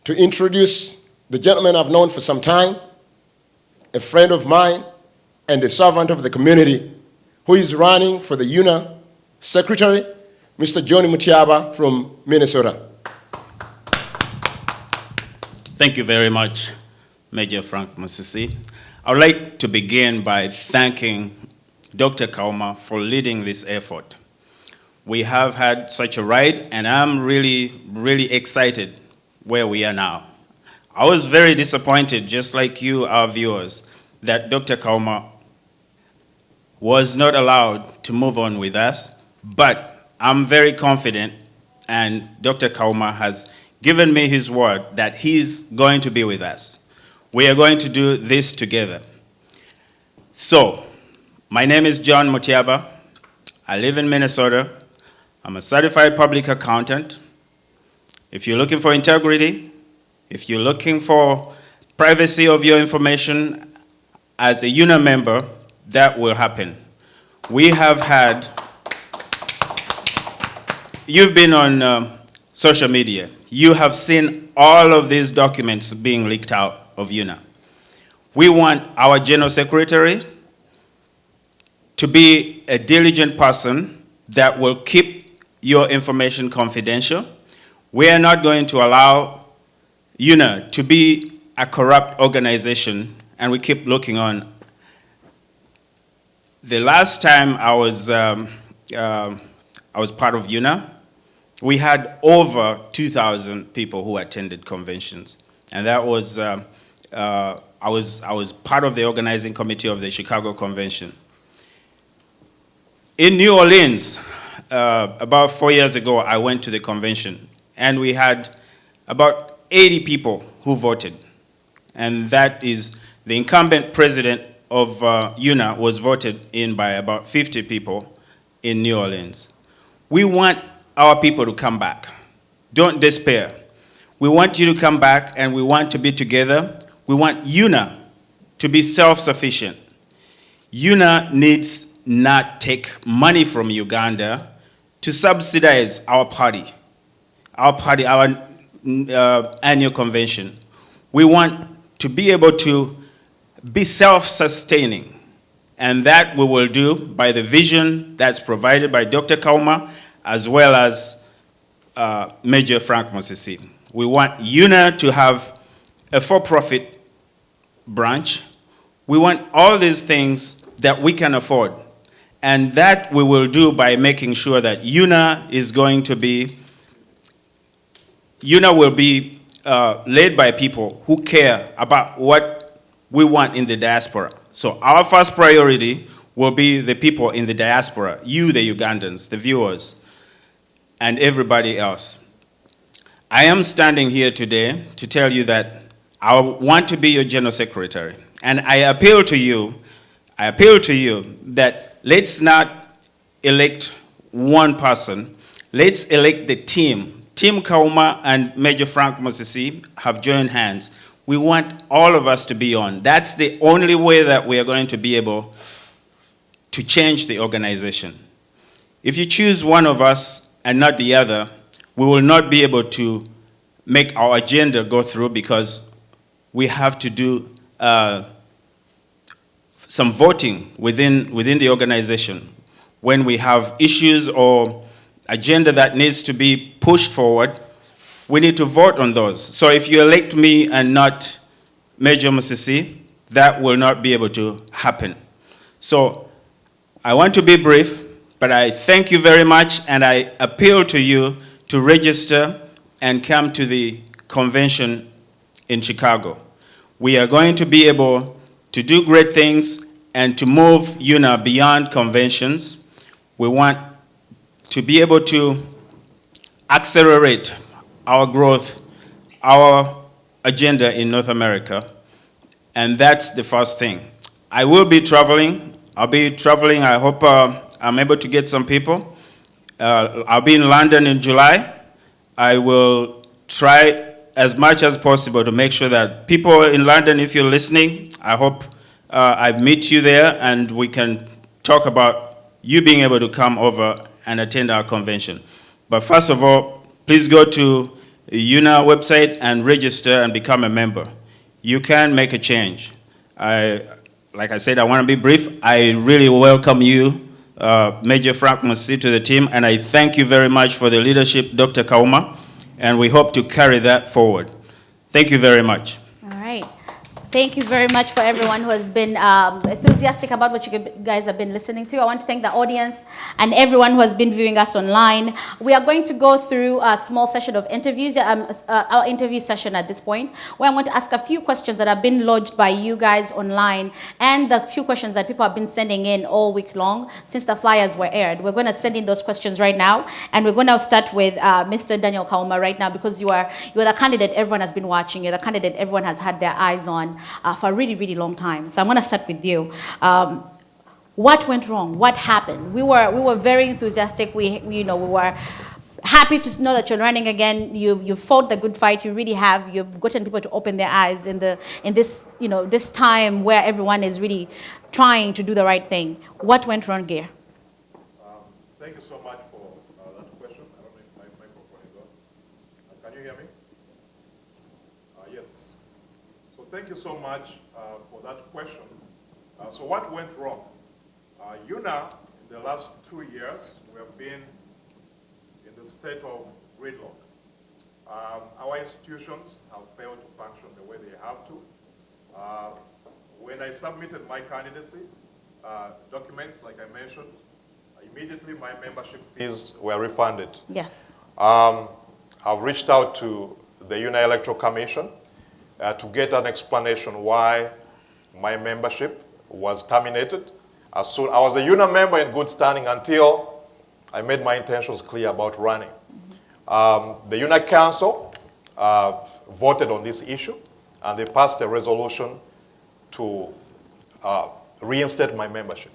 to introduce the gentleman I've known for some time, a friend of mine, and a servant of the community, who is running for the UNAA secretary, Mr. Johnny Mutiaba from Minnesota. Thank you very much, Major Frank Musisi. I would like to begin by thanking Dr. Kauma for leading this effort. We have had such a ride, and I'm really, really excited where we are now. I was very disappointed, just like you, our viewers, that Dr. Kauma was not allowed to move on with us, but I'm very confident, and Dr. Kauma has given me his word that he's going to be with us. We are going to do this together. So, my name is John Mutiaba. I live in Minnesota. I'm a certified public accountant. If you're looking for integrity, if you're looking for privacy of your information as a UNAA member, that will happen. We have had, you've been on social media. You have seen all of these documents being leaked out of UNAA. We want our General Secretary to be a diligent person that will keep your information confidential. We are not going to allow UNAA to be a corrupt organization, and we keep looking on. The last time I was part of UNAA, we had over 2,000 people who attended conventions, and that was I was part of the organizing committee of the Chicago Convention. In New Orleans, about 4 years ago, I went to the convention, and we had about 80 people who voted, and that is the incumbent president of UNAA was voted in by about 50 people in New Orleans. We want our people to come back. Don't despair. We want you to come back, and we want to be together. We want UNAA to be self-sufficient. UNAA needs not take money from Uganda to subsidize our party, our annual convention. We want to be able to be self-sustaining, and that we will do by the vision that's provided by Dr. Kauma, as well as Major Frank Musisi. We want UNAA to have a for-profit branch. We want all these things that we can afford, and that we will do by making sure that UNAA will be led by people who care about what we want in the diaspora. So our first priority will be the people in the diaspora, you, the Ugandans, the viewers, and everybody else. I am standing here today to tell you that I want to be your General Secretary, and I appeal to you that let's not elect one person, let's elect the team. Team Kauma and Major Frank Musisi have joined hands. We want all of us to be on. That's the only way that we are going to be able to change the organization. If you choose one of us and not the other, we will not be able to make our agenda go through, because we have to do some voting within the organization. When we have issues or agenda that needs to be pushed forward, we need to vote on those. So if you elect me and not Major Musisi, that will not be able to happen. So I want to be brief, but I thank you very much, and I appeal to you to register and come to the convention in Chicago. We are going to be able to do great things and to move UNAA beyond conventions. We want to be able to accelerate our growth, our agenda in North America, and that's the first thing. I will be traveling. I'll be traveling. I hope I'm able to get some people. I'll be in London in July. I will try as much as possible to make sure that people in London, if you're listening, I hope I meet you there and we can talk about you being able to come over and attend our convention. But first of all, please go to the UNAA website and register and become a member. You can make a change. Like I said, I want to be brief. I really welcome you, Major Frank Musisi, to the team, and I thank you very much for the leadership, Dr. Kauma, and we hope to carry that forward. Thank you very much. All right. Thank you very much for everyone who has been enthusiastic about what you guys have been listening to. I want to thank the audience and everyone who has been viewing us online. We are going to go through a small session of interviews, our interview session at this point, where I want to ask a few questions that have been lodged by you guys online and the few questions that people have been sending in all week long since the flyers were aired. We're going to send in those questions right now, and we're going to start with Mr. Daniel Kauma right now, because you are the candidate everyone has been watching. You're the candidate everyone has had their eyes on for a really, really long time. So I'm going to start with you. What went wrong? What happened? We were very enthusiastic. We were happy to know that you're running again. You fought the good fight. You really have. You've gotten people to open their eyes in this time where everyone is really trying to do the right thing. What went wrong here? Thank you so much for that question. I don't know if my microphone is on. Can you hear me? Yes. So thank you so much for that question. So what went wrong? UNAA, in the last 2 years, we have been in the state of gridlock. Our institutions have failed to function the way they have to. When I submitted my candidacy documents, like I mentioned, immediately my membership fees were refunded. Yes. I've reached out to the UNAA Electoral Commission to get an explanation why my membership was terminated. I was a UNAA member in good standing until I made my intentions clear about running. The UNAA Council voted on this issue, and they passed a resolution to reinstate my membership.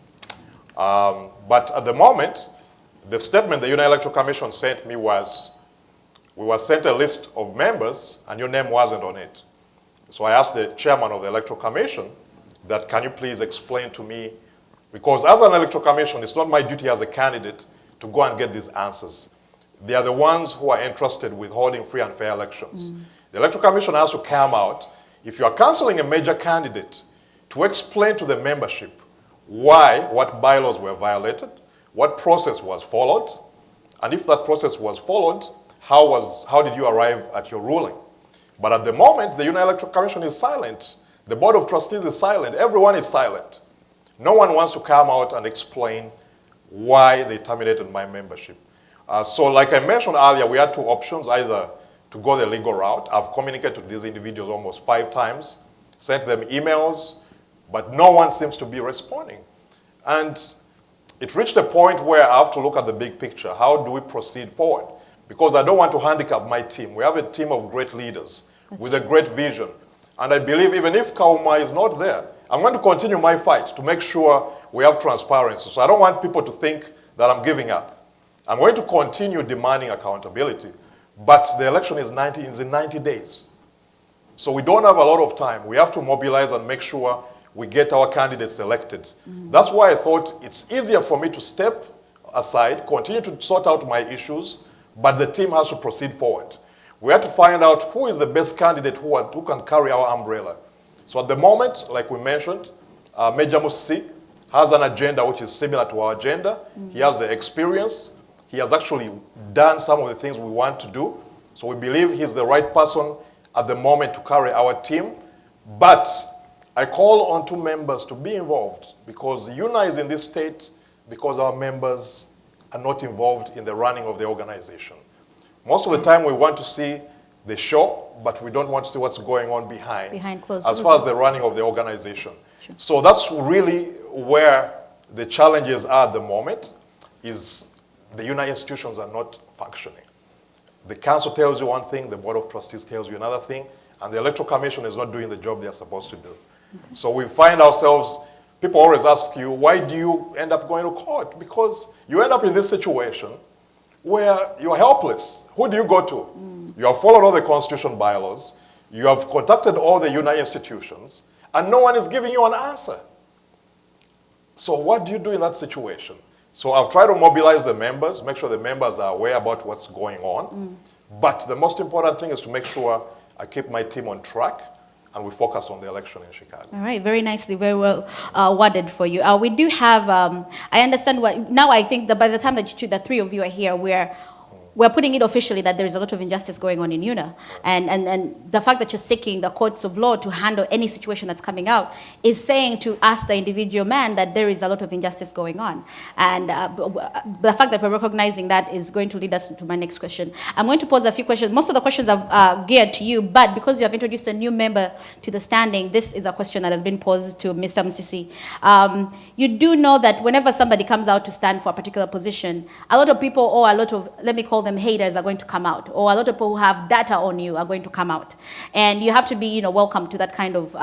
But at the moment, the statement the UNAA Electoral Commission sent me was, we were sent a list of members and your name wasn't on it. So I asked the chairman of the Electoral Commission that, can you please explain to me, because as an Electoral Commission, it's not my duty as a candidate to go and get these answers. They are the ones who are entrusted with holding free and fair elections. The Electoral Commission has to come out, if you are canceling a major candidate, to explain to the membership why, what bylaws were violated, what process was followed, and if that process was followed, how did you arrive at your ruling? But at the moment, the UNAA Electoral Commission is silent. The Board of Trustees is silent. Everyone is silent. No one wants to come out and explain why they terminated my membership. So like I mentioned earlier, we had two options, either to go the legal route. I've communicated to these individuals almost 5 times, sent them emails, but no one seems to be responding. And it reached a point where I have to look at the big picture. How do we proceed forward? Because I don't want to handicap my team. We have a team of great leaders with a great vision. And I believe even if Kauma is not there, I'm going to continue my fight to make sure we have transparency. So I don't want people to think that I'm giving up. I'm going to continue demanding accountability. But the election is in 90 days. So we don't have a lot of time. We have to mobilize and make sure we get our candidates elected. That's why I thought it's easier for me to step aside, continue to sort out my issues, but the team has to proceed forward. We have to find out who is the best candidate who can carry our umbrella. So at the moment, like we mentioned, Major Musisi has an agenda which is similar to our agenda. He has the experience. He has actually done some of the things we want to do. So we believe he's the right person at the moment to carry our team. But I call on two members to be involved because UNAA is in this state because our members are not involved in the running of the organization. Most of the time we want to see the show, but we don't want to see what's going on behind closed as doors. far as the running of the organization. Sure. So that's really where the challenges are at the moment, is the UNAA institutions are not functioning. The council tells you one thing, the board of trustees tells you another thing, and the electoral commission is not doing the job they're supposed to do. Okay. So we find ourselves, people always ask you, why do you end up going to court? Because you end up in this situation where you're helpless. Who do you go to? You have followed all the constitution bylaws, you have contacted all the UNAA institutions, and no one is giving you an answer. So what do you do in that situation? So I've tried to mobilize the members, make sure the members are aware about what's going on. But the most important thing is to make sure I keep my team on track and we focus on the election in Chicago. All right, very nicely, very well worded for you. We do have, I understand what, now I think that by the time that the three of you are here, we're putting it officially that there is a lot of injustice going on in UNAA. And the fact that you're seeking the courts of law to handle any situation that's coming out is saying to us, the individual man, that there is a lot of injustice going on. And the fact that we're recognizing that is going to lead us to my next question. I'm going to pose a few questions. Most of the questions are geared to you, but because you have introduced a new member to the standing, this is a question that has been posed to Mr. Musisi. You do know that whenever somebody comes out to stand for a particular position, a lot of people, or a lot of, let me call them haters, are going to come out, or a lot of people who have data on you are going to come out, and you have to be, welcome to that kind of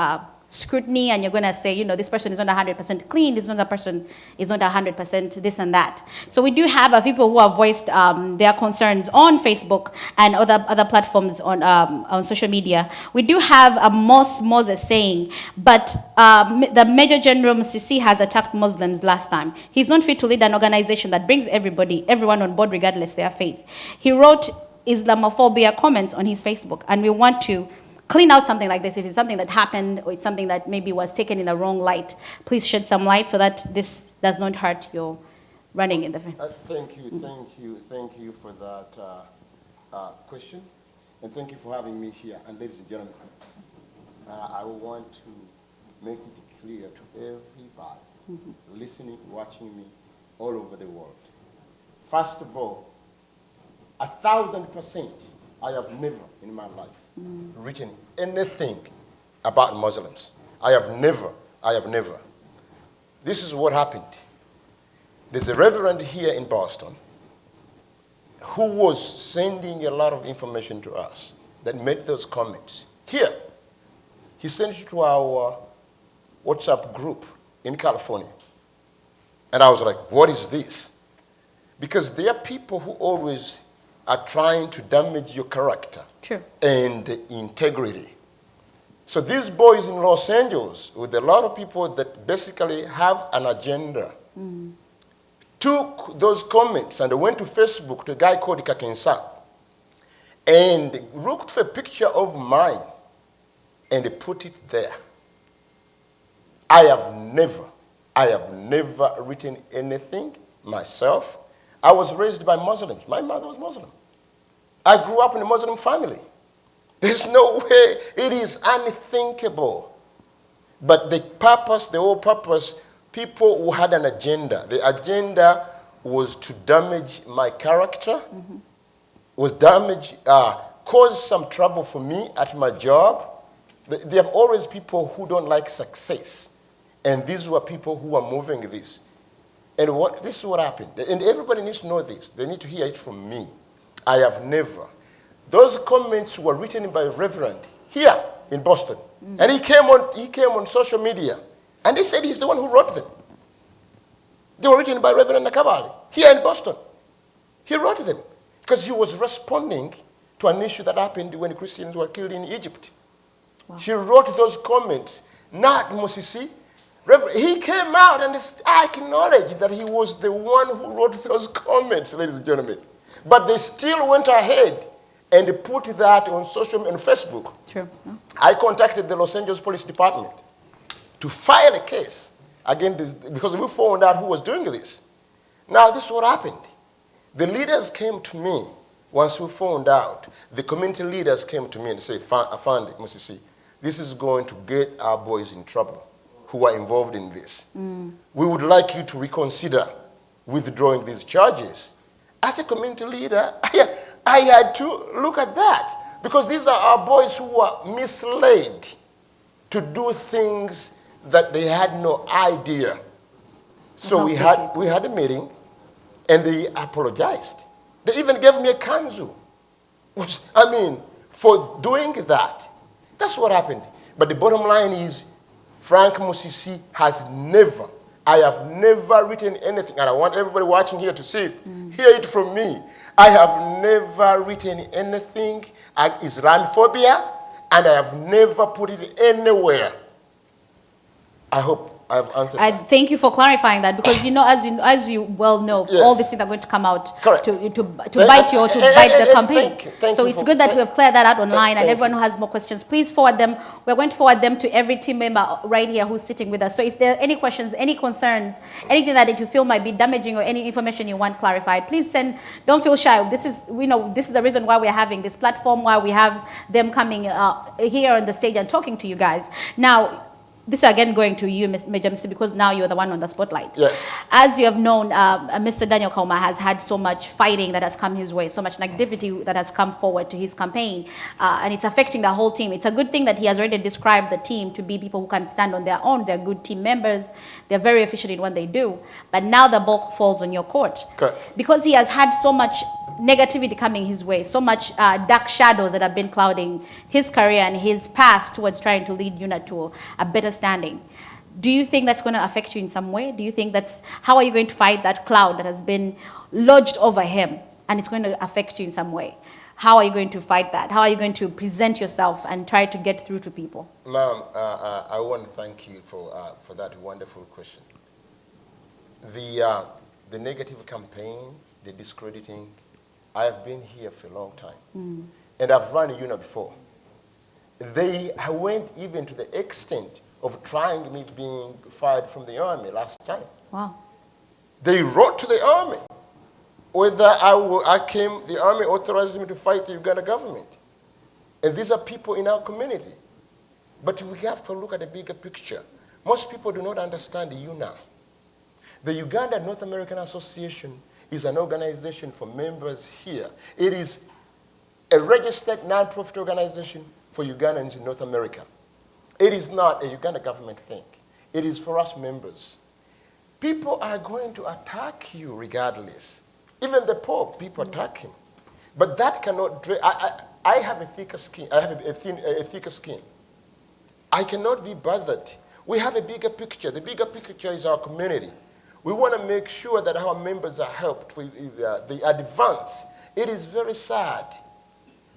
scrutiny, and you're going to say, this person is not 100% clean, this other person is not 100% this and that. So we do have people who have voiced their concerns on Facebook and other platforms on social media. We do have Moses saying, but the Major General Musisi has attacked Muslims last time. He's not fit to lead an organization that brings everyone on board regardless their faith. He wrote Islamophobia comments on his Facebook, and we want to clean out something like this. If it's something that happened or it's something that maybe was taken in the wrong light, please shed some light so that this does not hurt your running in the front. Thank you for that question, and thank you for having me here. And ladies and gentlemen, I want to make it clear to everybody listening, watching me all over the world. First of all, 1,000%, I have never in my life written anything about Muslims. I have never. This is what happened. There's a reverend here in Boston who was sending a lot of information to us that made those comments. Here, he sent it to our WhatsApp group in California. And I was like, what is this? Because there are people who always are trying to damage your character. True. And integrity. So these boys in Los Angeles, with a lot of people that basically have an agenda, took those comments and they went to Facebook to a guy called Kakensa and looked for a picture of mine and they put it there. I have never written anything myself. I was raised by Muslims. My mother was Muslim. I grew up in a Muslim family. There's no way. It is unthinkable. But the whole purpose, people who had an agenda. The agenda was to damage my character, cause some trouble for me at my job. There are always people who don't like success. And these were people who were moving this. And this is what happened. And everybody needs to know this. They need to hear it from me. I have never. Those comments were written by a reverend here in Boston. And he came on social media. And he said he's the one who wrote them. They were written by Reverend Nakato here in Boston. He wrote them because he was responding to an issue that happened when Christians were killed in Egypt. Wow. He wrote those comments, not Musisi. He came out and acknowledged that he was the one who wrote those comments, ladies and gentlemen. But they still went ahead and put that on Facebook. True. No? I contacted the Los Angeles Police Department. to file a case against this, because we found out who was doing this. Now, this is what happened. The leaders came to me once we found out. The community leaders came to me and said, Afandi, Musisi, this is going to get our boys in trouble who are involved in this. We would like you to reconsider withdrawing these charges. As a community leader, I had to look at that, because these are our boys who were misled to do things that they had no idea. So we had a meeting, and they apologized. They even gave me a kanzu, which, I mean, for doing that. That's what happened. But the bottom line is, Frank Musisi has never, I have never written anything, and I want everybody watching here to see it, hear it from me. I have never written anything like Islamophobia, and I have never put it anywhere. I hope I have answered that. Thank you for clarifying that, because as you well know, Yes. all these things are going to come out Correct. to bite you or to bite the campaign. Thank So you it's for- good that we have cleared that out online, and thank everyone you. who has more questions, please forward them. We're going to forward them to every team member right here who's sitting with us. So if there are any questions, any concerns, anything that you feel might be damaging, or any information you want clarified, please send. Don't feel shy. This is the reason why we're having this platform, why we have them coming here on the stage and talking to you guys. Now, this is again going to you, Major Mr. because now you're the one on the spotlight. Yes. As you have known, Mr. Daniel Kauma has had so much fighting that has come his way, so much negativity that has come forward to his campaign, and it's affecting the whole team. It's a good thing that he has already described the team to be people who can stand on their own. They're good team members. They're very efficient in what they do. But now the bulk falls on your court. Correct. Because he has had so much negativity coming his way, so much dark shadows that have been clouding his career and his path towards trying to lead UNAA to a better standing. Do you think that's going to affect you in some way? Do you think how are you going to fight that cloud that has been lodged over him, and it's going to affect you in some way? How are you going to fight that? How are you going to present yourself and try to get through to people? Ma'am, I want to thank you for that wonderful question. The negative campaign, the discrediting, I have been here for a long time. And I've run a UNAA before. They went even to the extent of trying me being fired from the army last time. Wow. They wrote to the army whether the army authorized me to fight the Uganda government. And these are people in our community. But we have to look at the bigger picture. Most people do not understand the UNAA. The Uganda North American Association is an organization for members here. It is a registered non-profit organization for Ugandans in North America. It is not a Uganda government thing. It is for us members. People are going to attack you regardless. Even the Pope, people attack him. But that cannot, I have a thicker skin. I have a thicker skin. I cannot be bothered. We have a bigger picture. The bigger picture is our community. We want to make sure that our members are helped with the advance. It is very sad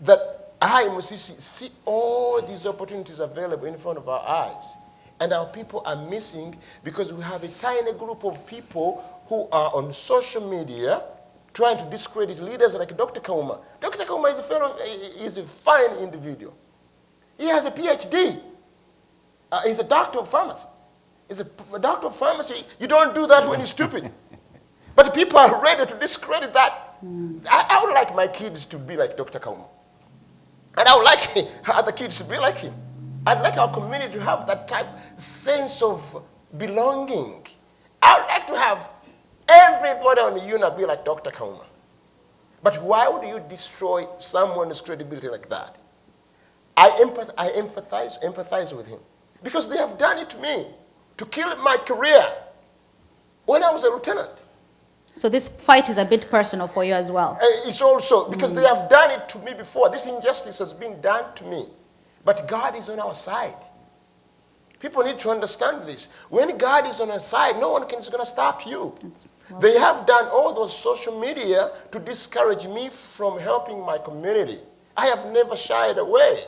that I, Musisi, see all these opportunities available in front of our eyes, and our people are missing because we have a tiny group of people who are on social media trying to discredit leaders like Dr. Kauma. Dr. Kauma is a fine individual. He has a PhD. He's a doctor of pharmacy. He's a doctor of pharmacy. You don't do that when you're stupid. But the people are ready to discredit that. I would like my kids to be like Dr. Kauma. And I would like other kids to be like him. I'd like our community to have that type sense of belonging. I would like to have everybody on the UNAA be like Dr. Kauma. But why would you destroy someone's credibility like that? I empathize with him. Because they have done it to me, to kill my career when I was a lieutenant. So this fight is a bit personal for you as well. It's also because they have done it to me before. This injustice has been done to me. But God is on our side. People need to understand this. When God is on our side, no one is going to stop you. They have done all those social media to discourage me from helping my community. I have never shied away.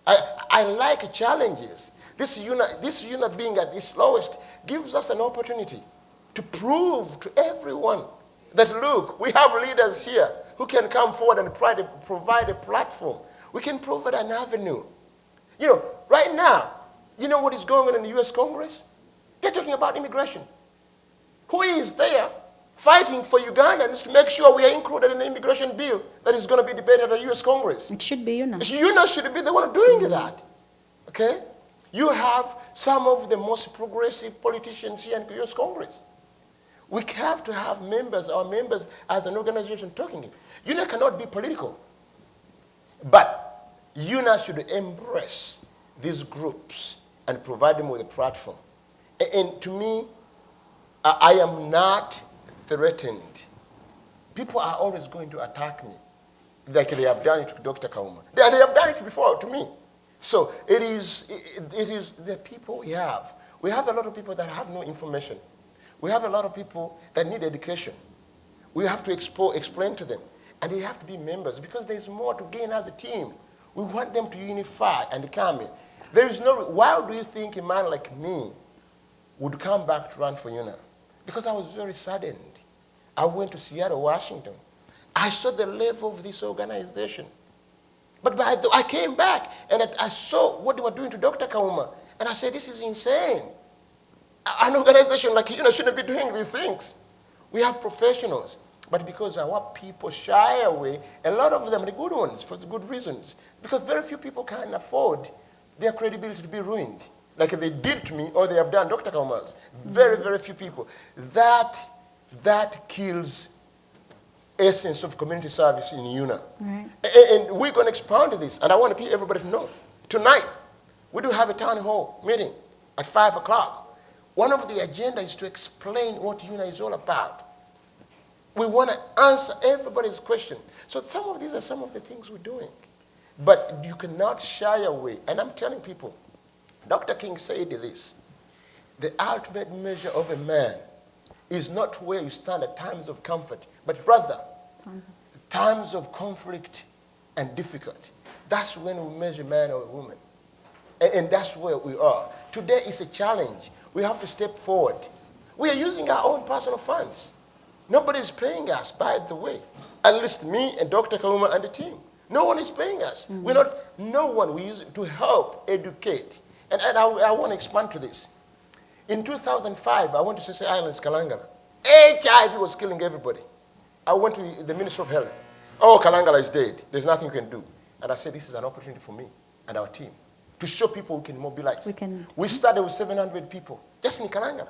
I like challenges. This UNAA being at its lowest gives us an opportunity to prove to everyone that, look, we have leaders here who can come forward and provide a platform. We can provide an avenue. You know, right now, You know what is going on in the U.S. Congress? They're talking about immigration. Who is there fighting for Ugandans to make sure we are included in the immigration bill that is going to be debated at the U.S. Congress? It should be UNAA. UNAA should be the one doing that. Okay? You have some of the most progressive politicians here in the U.S. Congress. We have to have members, our members as an organization talking. UNAA cannot be political. But UNAA should embrace these groups and provide them with a platform. And to me, I am not threatened. People are always going to attack me, like they have done it to Dr. Kauma. They have done it before to me. So it is the people we have. We have a lot of people that have no information. We have a lot of people that need education. We have to explain to them. And they have to be members because there's more to gain as a team. We want them to unify and come in. There is no, why do you think a man like me would come back to run for UNAA? Because I was very saddened. I went to Seattle, Washington. I saw the level of this organization. But I came back and I saw what they were doing to Dr. Kauma. And I said, this is insane. An organization like UNAA shouldn't be doing these things. We have professionals. But because our people shy away, a lot of them, the good ones, for the good reasons, because very few people can afford their credibility to be ruined, like they did to me or they have done Dr. Kauma's. Very, very few people. That kills essence of community service in UNAA. Right. And we're going to expand this, and I want everybody to know. Tonight, we do have a town hall meeting at 5 o'clock. One of the agendas is to explain what UNAA is all about. We want to answer everybody's question. So some of these are some of the things we're doing. But you cannot shy away. And I'm telling people, Dr. King said this, the ultimate measure of a man is not where you stand at times of comfort, but rather times of conflict and difficulty. That's when we measure man or woman. And that's where we are. Today is a challenge. We have to step forward. We are using our own personal funds. Nobody is paying us, by the way. At least me and Dr. Kauma and the team. No one is paying us. We're not, no one. We use it to help educate. And I want to expand to this. In 2005, I went to Sese Islands, Kalangala. HIV was killing everybody. I went to the Minister of Health. Oh, Kalangala is dead. There's nothing we can do. And I said, this is an opportunity for me and our team to show people we can mobilize. We started with 700 people, just in Kalangala.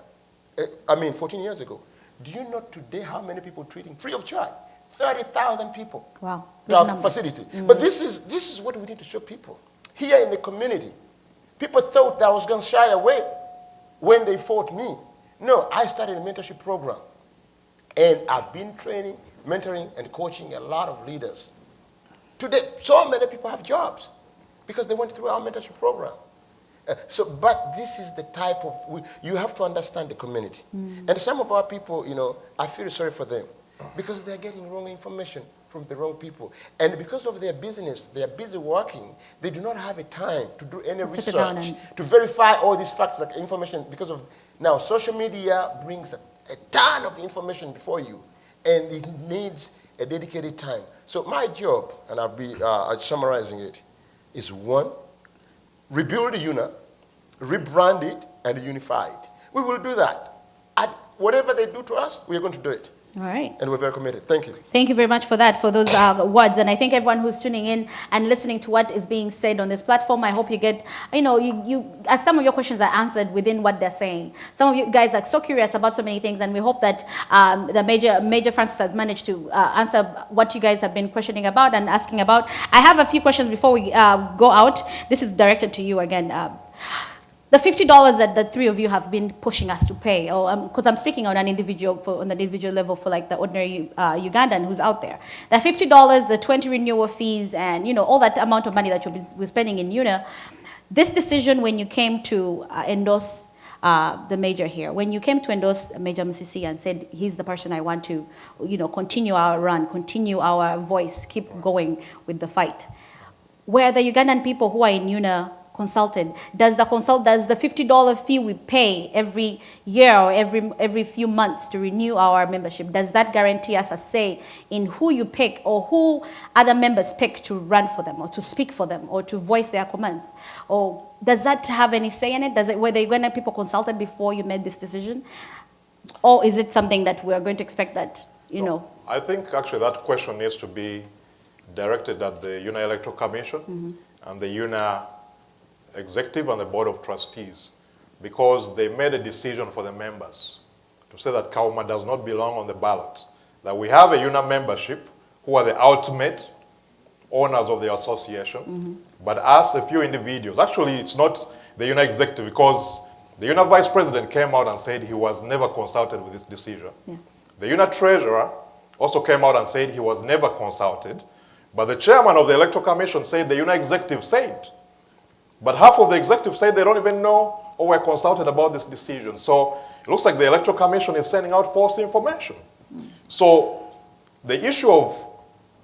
14 years ago. Do you know today how many people treating free of charge? 30,000 people. Wow. To our facility. But this is what we need to show people. Here in the community, people thought that I was going to shy away when they fought me. No, I started a mentorship program. And I've been training, mentoring, and coaching a lot of leaders. Today, so many people have jobs because they went through our mentorship program. But this is the type of, you have to understand the community. And some of our people, I feel sorry for them because they're getting wrong information from the wrong people. And because of their business, they are busy working, they do not have a time to do any research, to verify all these facts, like information, because of, now social media brings a ton of information before you, and it needs a dedicated time. So my job, and I'll be summarizing it, is one, rebuild UNAA, rebrand it, and unify it. We will do that. At whatever they do to us, we are going to do it. All right. And we're very committed. Thank you. Thank you very much for that, for those words. And I think everyone who's tuning in and listening to what is being said on this platform, I hope you get, as some of your questions are answered within what they're saying. Some of you guys are so curious about so many things, and we hope that the Major Francis has managed to answer what you guys have been questioning about and asking about. I have a few questions before we go out. This is directed to you again. The $50 that the three of you have been pushing us to pay, because I'm speaking on an individual level for like the ordinary Ugandan who's out there. The $50, the 20 renewal fees, and all that amount of money that you're spending in UNAA. This decision when you came to endorse the major here, when you came to endorse Major Musisi and said he's the person I want to, continue our run, continue our voice, keep going with the fight. Were the Ugandan people who are in UNAA consulted. Does the $50 fee we pay every year or every few months to renew our membership, does that guarantee us a say in who you pick or who other members pick to run for them or to speak for them or to voice their comments? Or does that have any say in it? Were they when people consulted before you made this decision? Or is it something that we're going to expect that, you know? I think actually that question needs to be directed at the UNAA Electoral Commission and the UNAA Executive and the Board of Trustees, because they made a decision for the members to say that Kauma does not belong on the ballot. That we have a UNAA membership who are the ultimate owners of the association, but us, a few individuals, actually it's not the UNAA Executive, because the UNAA Vice President came out and said he was never consulted with this decision. Yeah. The UNAA Treasurer also came out and said he was never consulted, but the Chairman of the Electoral Commission said the UNAA Executive said. But half of the executive said they don't even know or were consulted about this decision. So it looks like the Electoral Commission is sending out false information. So the issue of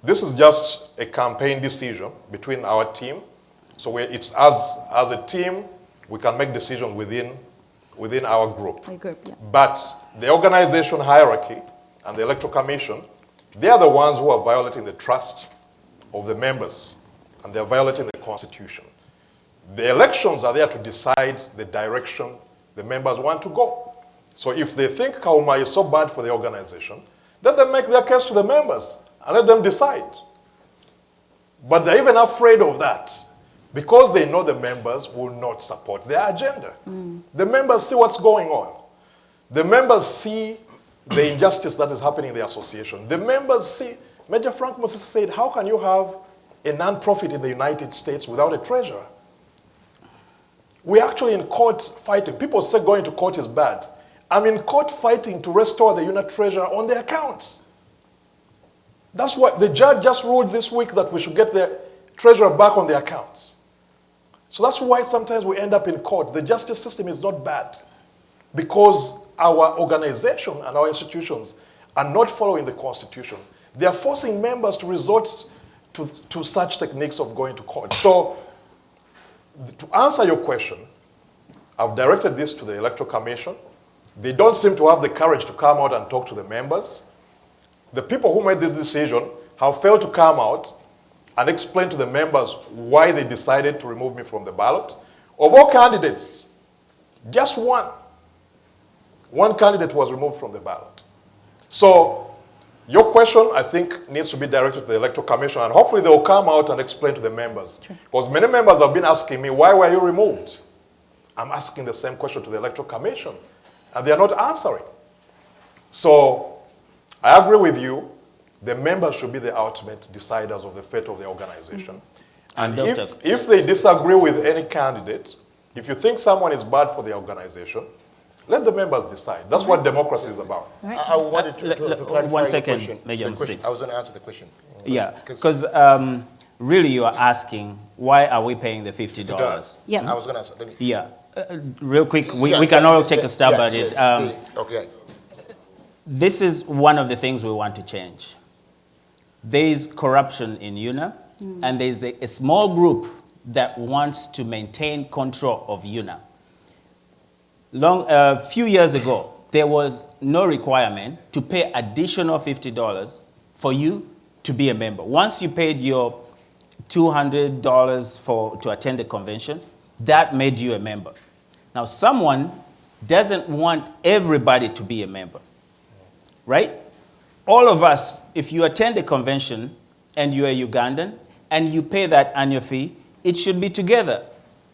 this is just a campaign decision between our team. So it's as a team, we can make decisions within our group. My group, yeah. But the organization hierarchy and the Electoral Commission, they are the ones who are violating the trust of the members, and they're violating the Constitution. The elections are there to decide the direction the members want to go. So if they think Kauma is so bad for the organization, let them make their case to the members and let them decide. But they're even afraid of that because they know the members will not support their agenda. The members see what's going on. The members see the injustice that is happening in the association. The members see, Major Frank Moses said, how can you have a non-profit in the United States without a treasurer? We're actually in court fighting. People say going to court is bad. I'm in court fighting to restore the UNAA treasurer on the accounts. That's what the judge just ruled this week, that we should get the treasurer back on the accounts. So that's why sometimes we end up in court. The justice system is not bad because our organization and our institutions are not following the Constitution. They are forcing members to resort to such techniques of going to court. So to answer your question, I've directed this to the Electoral Commission. They don't seem to have the courage to come out and talk to the members. The people who made this decision have failed to come out and explain to the members why they decided to remove me from the ballot. Of all candidates, just one candidate was removed from the ballot. So your question, I think, needs to be directed to the Electoral Commission, and hopefully they will come out and explain to the members. Sure. Because many members have been asking me, why were you removed? I'm asking the same question to the Electoral Commission, and they are not answering. So I agree with you. The members should be the ultimate deciders of the fate of the organization. And if they disagree with any candidate, if you think someone is bad for the organization, let the members decide. That's what democracy is about. Right. I wanted to clarify 1 second, the question. Major Msi. I was going to answer the question. Yeah, because really you are asking, why are we paying the $50? Yeah. I was going to answer. Yeah, real quick, we can all take a stab at it. Okay. This is one of the things we want to change. There is corruption in UNAA, and there's a small group that wants to maintain control of UNAA. A few years ago, there was no requirement to pay additional $50 for you to be a member. Once you paid your $200 to attend the convention, that made you a member. Now, someone doesn't want everybody to be a member, right? All of us, if you attend a convention and you're a Ugandan and you pay that annual fee, it should be together.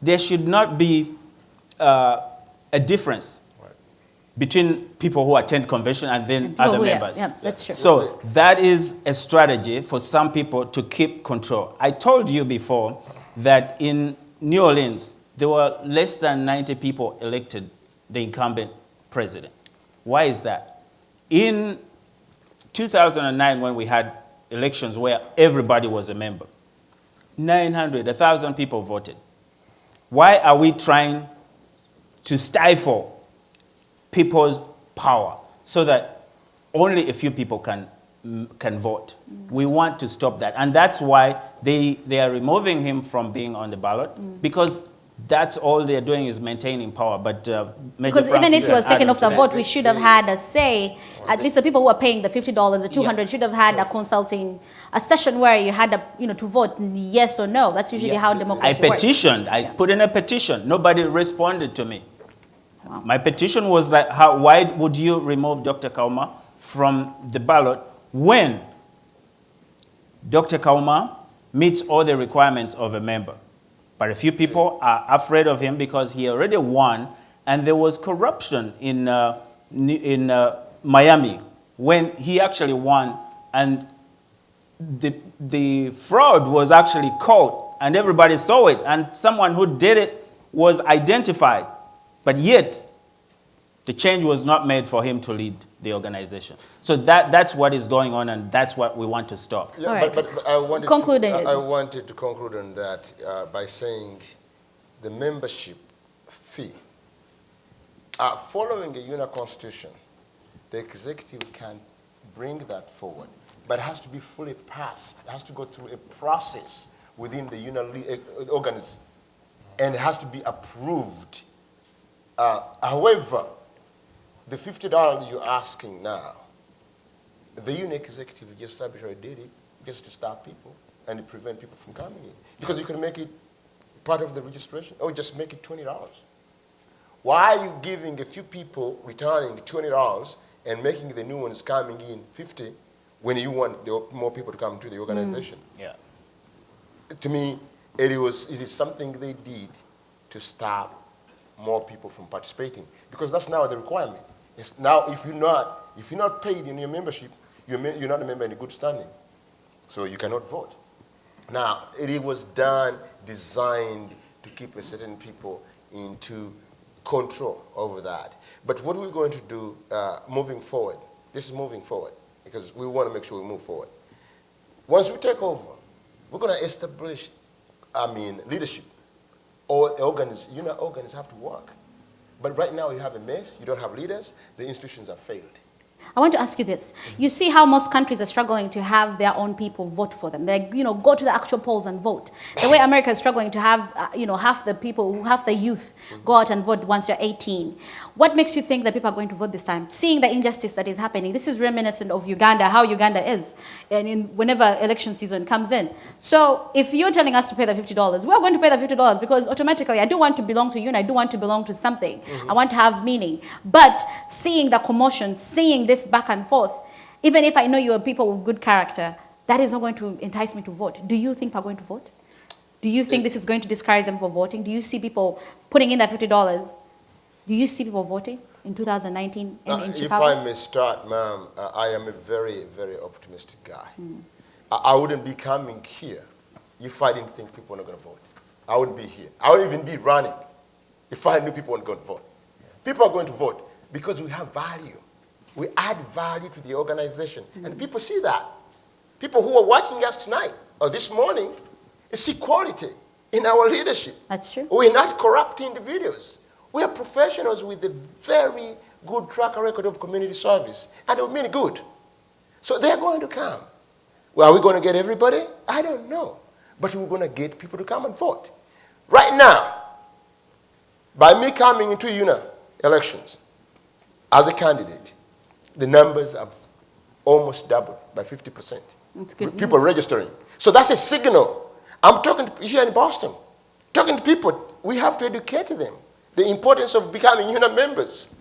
There should not be a difference between people who attend convention and then other members. Yeah, that's true. So that is a strategy for some people to keep control. I told you before that in New Orleans, there were less than 90 people elected the incumbent president. Why is that? In 2009, when we had elections where everybody was a member, 900, 1,000 people voted. Why are we trying to stifle people's power so that only a few people can vote? We want to stop that. And that's why they are removing him from being on the ballot, because that's all they're doing is maintaining power. But Major Because Frank, even if you he was can taken add off the on to vote, that. we should have had a say. At least the people who are paying the $50, the $200 should have had a consulting, a session where you had to vote yes or no. That's usually how I democracy works. petitioned. I put in a petition. Nobody responded to me. My petition was that why would you remove Dr. Kauma from the ballot when Dr. Kauma meets all the requirements of a member? But a few people are afraid of him because he already won, and there was corruption in Miami when he actually won, and the fraud was actually caught, and everybody saw it, and someone who did it was identified. But yet, the change was not made for him to lead the organization. So that's what is going on, and that's what we want to stop. Yeah, All right. but I wanted I wanted to conclude on that by saying the membership fee. Following the UNAA Constitution, the executive can bring that forward, but it has to be fully passed. It has to go through a process within the UNAA organism, and it has to be approved. However, the $50 you're asking now, the UNAA executive just arbitrarily did it just to stop people and to prevent people from coming in. Because you can make it part of the registration, or just make it $20. Why are you giving a few people returning $20 and making the new ones coming in $50 when you want more people to come to the organization? Yeah. To me, it is something they did to stop more people from participating, because that's now the requirement. It's now if you're not paid in your membership, you're not a member in good standing, so you cannot vote. Now it was designed to keep a certain people into control over that. But what we're going to do moving forward, this is moving forward because we want to make sure we move forward. Once we take over, we're going to establish, leadership. Or organs have to work. But right now you have a mess, you don't have leaders, the institutions have failed. I want to ask you this. You see how most countries are struggling to have their own people vote for them. They, go to the actual polls and vote. The way America is struggling to have, half the youth go out and vote once you're 18. What makes you think that people are going to vote this time? Seeing the injustice that is happening. This is reminiscent of Uganda, how Uganda is, and whenever election season comes in. So if you're telling us to pay the $50, we're going to pay the $50 because automatically I do want to belong to you and I do want to belong to something. I want to have meaning. But seeing the commotion, seeing this back and forth, even if I know you are people with good character, that is not going to entice me to vote. Do you think people are going to vote? Do you think this is going to discourage them from voting? Do you see people putting in that $50? Do you see people voting in 2019 in Chicago? If I may start, ma'am, I am a very, very optimistic guy. I wouldn't be coming here if I didn't think people were not going to vote. I wouldn't be here. I wouldn't even be running if I knew people weren't going to vote. People are going to vote because we have value. We add value to the organization. And people see that. People who are watching us tonight or this morning see quality in our leadership. That's true. We're not corrupt individuals. We are professionals with a very good track record of community service. And they mean good. So they're going to come. Well, are we going to get everybody? I don't know. But we're going to get people to come and vote. Right now, by me coming into UNAA elections as a candidate, the numbers have almost doubled by 50%. That's good people news. Registering. So that's a signal. I'm talking to, here in Boston, talking to people. We have to educate them. The importance of becoming UNAA members.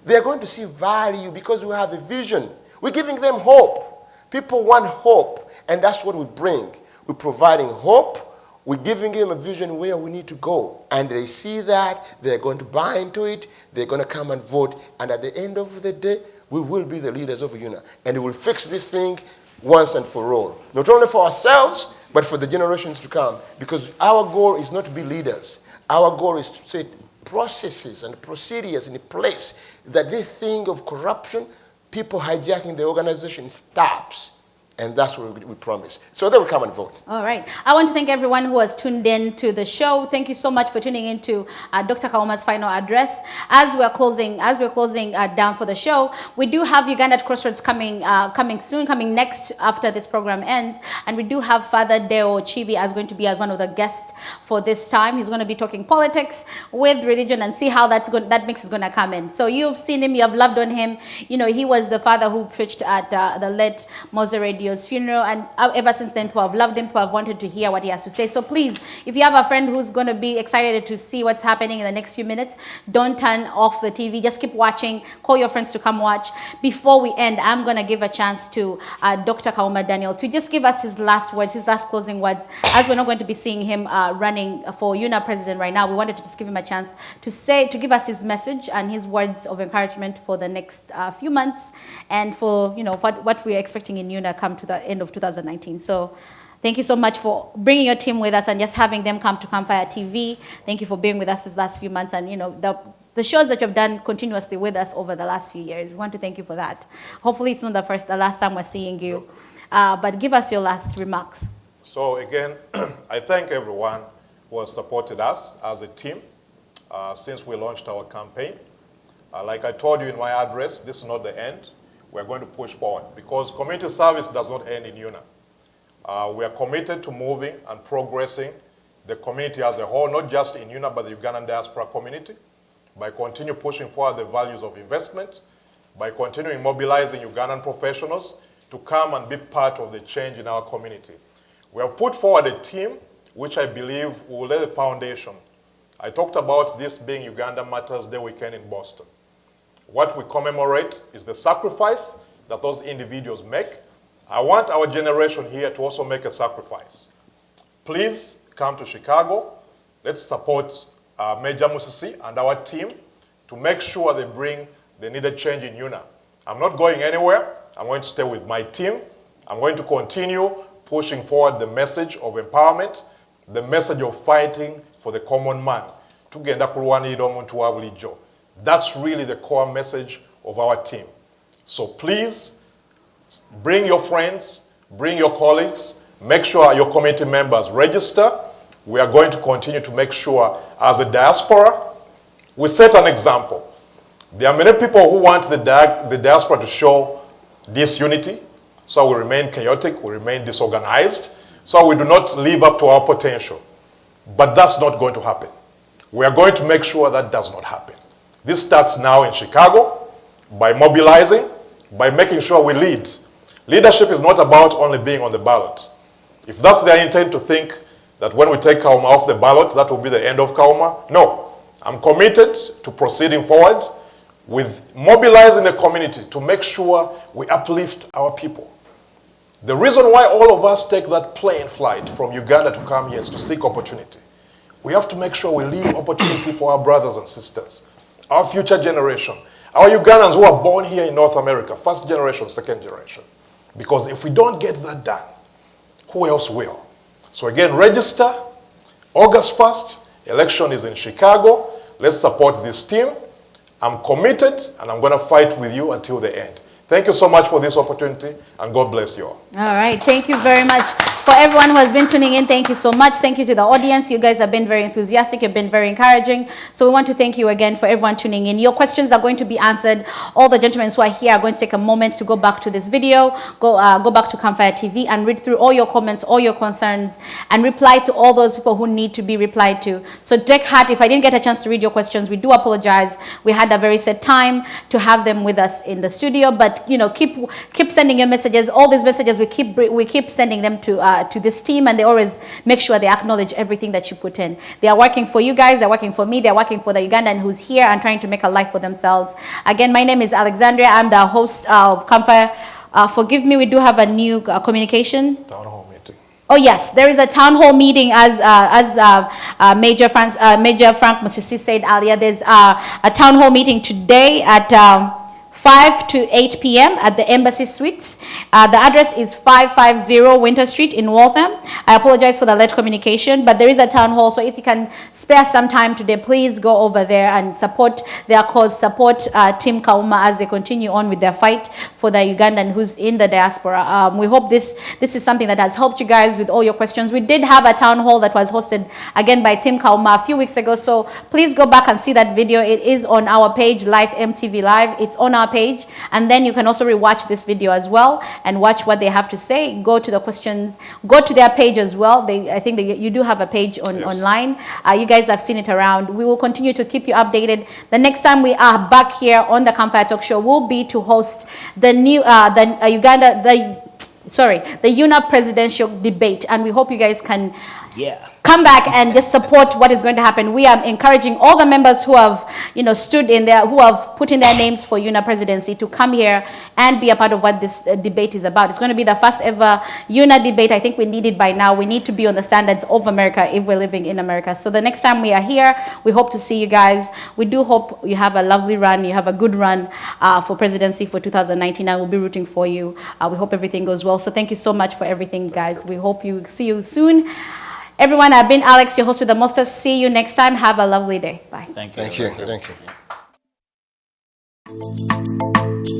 They're going to see value because we have a vision. We're giving them hope. People want hope, and that's what we bring. We're providing hope. We're giving them a vision where we need to go. And they see that, they're going to buy into it, they're going to come and vote, and at the end of the day, we will be the leaders of UNAA. And we will fix this thing once and for all. Not only for ourselves, but for the generations to come. Because our goal is not to be leaders. Our goal is to set processes and procedures in place that this thing of corruption, people hijacking the organization stops. And that's what we promise. So they will come and vote. All right. I want to thank everyone who has tuned in to the show. Thank you so much for tuning in to Dr. Kauma's final address. As we're closing down for the show, we do have Uganda at Crossroads coming next after this program ends. And we do have Father Deo Chibi as going to be as one of the guests for this time. He's going to be talking politics with religion and see how that mix is going to come in. So you've seen him, you have loved on him. You know, he was the father who preached at the late Mose Radio's funeral, and ever since then people have loved him, people have wanted to hear what he has to say. So please, if you have a friend who's going to be excited to see what's happening in the next few minutes, don't turn off the TV, just keep watching, call your friends to come watch. Before we end, I'm going to give a chance to Dr. Kauma Daniel to just give us his last words, his last closing words. As we're not going to be seeing him running for UNAA President right now, we wanted to just give him a chance to give us his message and his words of encouragement for the next few months, and for what we're expecting in UNAA come to the end of 2019. So thank you so much for bringing your team with us and just having them come to Campfire TV. Thank you for being with us these last few months, and the shows that you've done continuously with us over the last few years. We want to thank you for that. Hopefully it's not the last time we're seeing you, but give us your last remarks. So again, I thank everyone who has supported us as a team since we launched our campaign. Like I told you in my address, this is not the end. We're going to push forward because community service does not end in UNAA. We are committed to moving and progressing the community as a whole, not just in UNAA, but the Ugandan diaspora community, by continuing pushing forward the values of investment, by continuing mobilizing Ugandan professionals to come and be part of the change in our community. We have put forward a team which I believe will lay the foundation. I talked about this being Uganda Matters Day weekend in Boston. What we commemorate is the sacrifice that those individuals make. I want our generation here to also make a sacrifice. Please come to Chicago. Let's support Major Musisi and our team to make sure they bring the needed change in UNAA. I'm not going anywhere. I'm going to stay with my team. I'm going to continue pushing forward the message of empowerment, the message of fighting for the common man. Tugenda kulwanirira omuntu wa bulijjo. That's really the core message of our team. So please, bring your friends, bring your colleagues, make sure your community members register. We are going to continue to make sure, as a diaspora, we set an example. There are many people who want the diaspora to show disunity, so we remain chaotic, we remain disorganized, so we do not live up to our potential. But that's not going to happen. We are going to make sure that does not happen. This starts now in Chicago by mobilizing, by making sure we lead. Leadership is not about only being on the ballot. If that's their intent to think that when we take Kauma off the ballot, that will be the end of Kauma, no. I'm committed to proceeding forward with mobilizing the community to make sure we uplift our people. The reason why all of us take that plane flight from Uganda to come here is to seek opportunity. We have to make sure we leave opportunity for our brothers and sisters, our future generation, our Ugandans who are born here in North America, first generation, second generation. Because if we don't get that done, who else will? So again, register, August 1st, election is in Chicago. Let's support this team. I'm committed, and I'm going to fight with you until the end. Thank you so much for this opportunity, and God bless you all. All right. Thank you very much. For everyone who has been tuning in, thank you so much. Thank you to the audience. You guys have been very enthusiastic. You've been very encouraging. So we want to thank you again for everyone tuning in. Your questions are going to be answered. All the gentlemen who are here are going to take a moment to go back to this video, go back to Campfire TV and read through all your comments, all your concerns, and reply to all those people who need to be replied to. So take heart. If I didn't get a chance to read your questions, we do apologize. We had a very set time to have them with us in the studio, but keep sending your messages. All these messages, we keep sending them to this team, and they always make sure they acknowledge everything that you put in. They are working for you guys. They're working for me. They're working for the Ugandan who's here and trying to make a life for themselves. Again, my name is Alexandria. I'm the host of Campfire. Forgive me, we do have a new communication. Town hall meeting. Oh yes, there is a town hall meeting as Major Frank Musisi said earlier. There's a town hall meeting today at 5 to 8 p.m. at the Embassy Suites. The address is 550 Winter Street in Waltham. I apologize for the late communication, but there is a town hall, so if you can spare some time today, please go over there and support their cause, support Team Kauma as they continue on with their fight for the Ugandan who's in the diaspora. We hope this is something that has helped you guys with all your questions. We did have a town hall that was hosted again by Team Kauma a few weeks ago, so please go back and see that video. It is on our page, Live MTV Live. It's on our page, and then you can also rewatch this video as well and watch what they have to say. Go to the questions, go to their page as well. I think you do have a page online. You guys have seen it around. We will continue to keep you updated. The next time we are back here on the Campfire Talk Show will be to host the new the UNAA Presidential debate, and we hope you guys can come back and just support what is going to happen. We are encouraging all the members who have, stood in there, who have put in their names for UNAA presidency to come here and be a part of what this debate is about. It's going to be the first ever UNAA debate. I think we need it by now. We need to be on the standards of America if we're living in America. So the next time we are here, we hope to see you guys. We do hope you have a lovely run. You have a good run for presidency for 2019. I will be rooting for you. We hope everything goes well. So thank you so much for everything, guys. We hope you see you soon. Everyone, I've been Alex, your host with the Mostest. See you next time. Have a lovely day. Bye. Thank you. Thank you. Thank you.